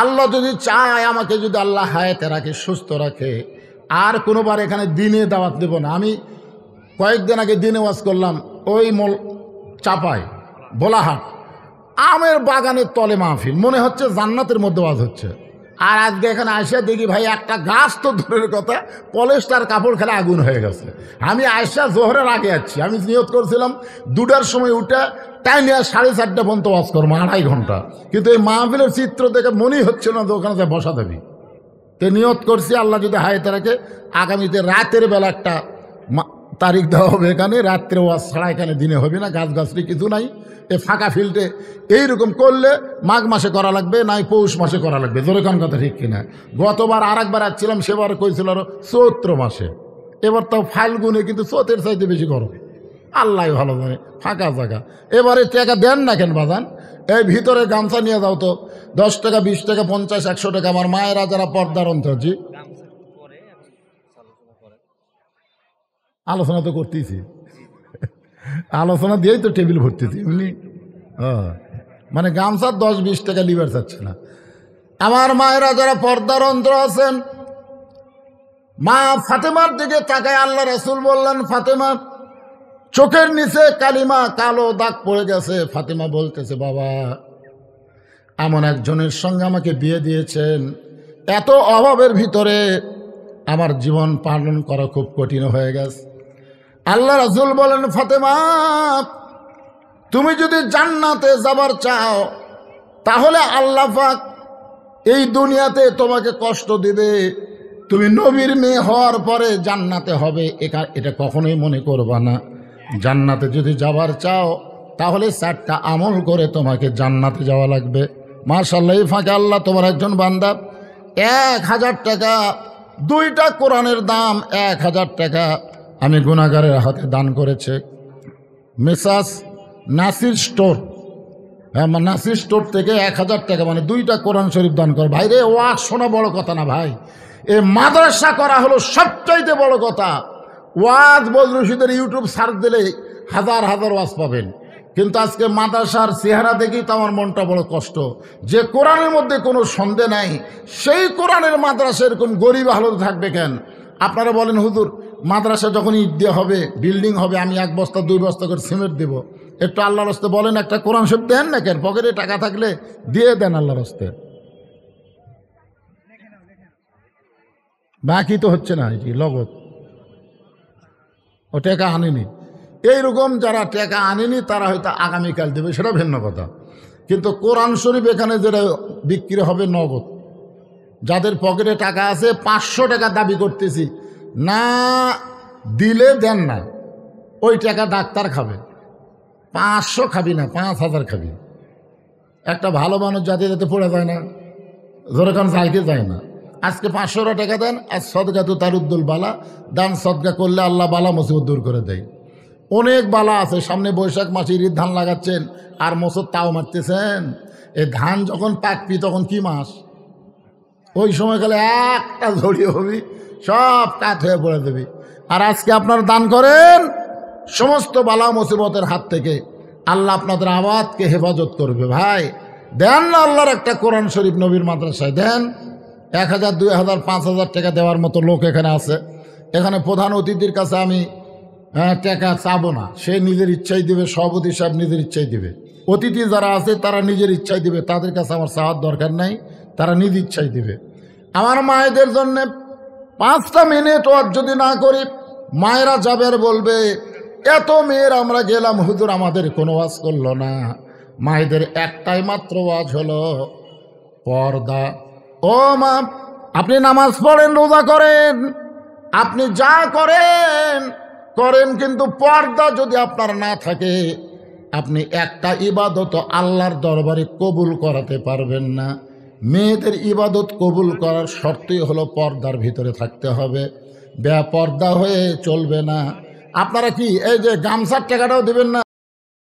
A: আল্লাহ যদি চায়, আমাকে যদি আল্লাহ হায়াতে রাখে, সুস্থ রাখে, আর কোনোবার এখানে দিনে দাওয়াত দেব না। আমি কয়েকদিন আগে দিনে ওয়াজ করলাম ওই চাপায় বোলাহাট, আমের বাগানের তলে মাহফিল, মনে হচ্ছে জান্নাতের মধ্যে ওয়াজ হচ্ছে। আর আজকে এখানে আয়সা দেখি ভাই একটা গাছ তো দূরের কথা, পলেস্টার কাপড় খেলে আগুন হয়ে গেছে। আমি আয়সা জোহরের আগে যাচ্ছি, আমি নিয়ত করছিলাম 2টার সময় উঠে তাই নিয়ে 4:30 পর্যন্ত ওয়াজ করবো, 2.5 ঘন্টা। কিন্তু এই মাহফিলের চিত্র দেখে মনেই হচ্ছে না যে ওখানে যা বসা দেবি। তো নিয়ত করছি আল্লাহ যদি হায়াতে রাখে, আগামীতে রাতের বেলা একটা তারিখ দেওয়া হবে এখানে, রাত্রে ওয়াজ ছাড়া এখানে দিনে হবে না, গাছগাছলি কিছু নাই। এই ফাঁকা ফিল্ডে এইরকম করলে মাঘ মাসে করা লাগবে, নাই পৌষ মাসে করা লাগবে। জোরে কোন কথা ঠিক কিনা? গতবার আর একবার আসছিলাম, সেবার কইছিল আরো চৈত্র মাসে, এবার তাও ফাল্গুনে, কিন্তু চৈতের চাইতে বেশি গরম। আল্লাহ ভালো জানে, ফাঁকা জায়গা। এবারে টাকা দেন না কেন বাজান? এই ভিতরে গামছা নিয়ে যাও তো, 10 টাকা 20 টাকা 50 100 টাকা। আমার মায়েরা যারা পর্দার অন্তর্জি, আলোচনা তো করতেছি, আলোচনা দিয়েই তো টেবিল ভর্তিছি এমনি। মানে গামছার 10-20 টাকা লিবার চাচ্ছে না। আমার মায়েরা যারা পর্দার অন্তর আছেন, মা ফাতেমার দিকে তাকায় আল্লাহ রাসূল বললেন, ফাতেমা চোখের নিচে কালিমা কালো দাগ পড়ে গেছে। ফাতেমা বলতেছে, বাবা এমন একজনের সঙ্গে আমাকে বিয়ে দিয়েছেন, এত অভাবের ভিতরে আমার জীবন পালন করা খুব কঠিন হয়ে গেছে। আল্লাহ রাসূল বলেন, ফাতেমা তুমি যদি জান্নাতে যাবার চাও, তাহলে আল্লাহ পাক এই দুনিয়াতে তোমাকে কষ্ট দিবে। তুমি নবীর মেয়ে হওয়ার পরে জান্নাতে হবে, এটা কখনোই মনে করবা না। জান্নাতে যদি যাবার চাও, তাহলে 4টা আমল করে তোমাকে জান্নাতে যাওয়া লাগবে। মাশাআল্লাহ, এই ফাঁকে আল্লাহ তোমার একজন বান্দা 1000 টাকা, 2টা কোরআনের দাম 1000 টাকা আমি গুনাহগারের হাতে দান করেছে। মেসাস নাসির স্টোর, হ্যাঁ নাসির স্টোর থেকে 1000 টাকা, মানে 2টা কোরআন শরীফ দান কর। ভাই রে, ওয়াজ শোনা বড় কথা না ভাই, এ মাদ্রাসা করা হলো সবচাইতে বড় কথা। ওয়াজ বজরুশিদের ইউটিউব সার্চ দিলে হাজার হাজার ওয়াজ পাবেন। কিন্তু আজকে মাদ্রাসার চেহারা দেখেই তো আমার মনটা বড় কষ্ট, যে কোরআনের মধ্যে কোনো সন্দেহ নাই, সেই কোরআনের মাদ্রাসা এরকম গরিব হালত থাকবে কেন? আপনারা বলেন হুজুর মাদ্রাসা যখন ইট দিয়ে হবে, বিল্ডিং হবে, আমি 1 বস্তা 2 বস্তা করে সিমেন্ট দেব, একটু আল্লাহর রাস্তে বলেন একটা কোরআন শরীফ দেন না কেন? পকেটে টাকা থাকলে দিয়ে দেন আল্লাহর রাস্তে। বাকি তো হচ্ছে না, এটি লগত ও টাকা আনেনি। এইরকম যারা টাকা আনেনি তারা হয়তো আগামীকাল দেবে, সেটা ভিন্ন কথা। কিন্তু কোরআন শরীফ এখানে যেটা বিক্রি হবে নগদ, যাদের পকেটে টাকা আছে 500 টাকা দাবি করতেছি, না দিলে দেন না, ওই টাকা ডাক্তার খাবে। 500 খাবি না, 5000 খাবি। একটা ভালো মানুষ যাতে যাতে পড়ে যায় না, ধরে কারণ চাইতে যায় না। আজকে 500 টাকা দেন, আর সদকা তো তার উদ্দুল বালা, দান সদকা করলে আল্লাহ বালা মুসিবত দূর করে দেয়। অনেক বালা আছে, সামনে বৈশাখ মাসে ঈদ ধান লাগাচ্ছেন আর মসুদ তাও মারতেছেন। এই ধান যখন পাকবি তখন কি মাস, ওই সময় গেলে একটা ঝড়িয়ে হবি, সব কাত হয়ে পড়ে দেবি। আর আজকে আপনারা দান করেন, সমস্ত বালা মুসিবতের হাত থেকে আল্লাহ আপনাদের আবাদকে হেফাজত করবে। ভাই দেন না আল্লাহর একটা কোরআন শরীফ নবীর মাদ্রাসায় দেন। 1000, 2000, 5000 টাকা দেওয়ার মতো লোক এখানে আছে। এখানে প্রধান অতিথির কাছে আমি টাকা চাবো না, সে নিজের ইচ্ছাই দিবে, সভাপতি সাহেব নিজের ইচ্ছাই দিবে। অতিথি যারা আছে তারা নিজের ইচ্ছাই দিবে, তাদের কাছে আমার চাওয়ার দরকার নাই, তারা নিজ ইচ্ছাই দিবে। আমার মায়েদের জন্যে 5টা মিনিট ওয়াজ যদি না করি, মায়েরা যাবে আর বলবে এত মেয়ের আমরা গেলাম, হুজুর আমাদের কোনো ওয়াজ করলো না। মায়েদের একটাই মাত্র ওয়াজ হলো পর্দা। ও মা, আপনি নামাজ পড়েন, রোজা করেন, আপনি যা করেন করেন, কিন্তু পর্দা যদি আপনার না থাকে, আপনি একটা ইবাদত আল্লাহর দরবারে কবুল করাতে পারবেন না। মেয়েদের ইবাদত কবুল করার শর্তই হলো পর্দার ভিতরে থাকতে হবে, বেপর্দা হয়ে চলবে না। আপনারা কি এই যে গামছার টাকাটাও দেবেন না?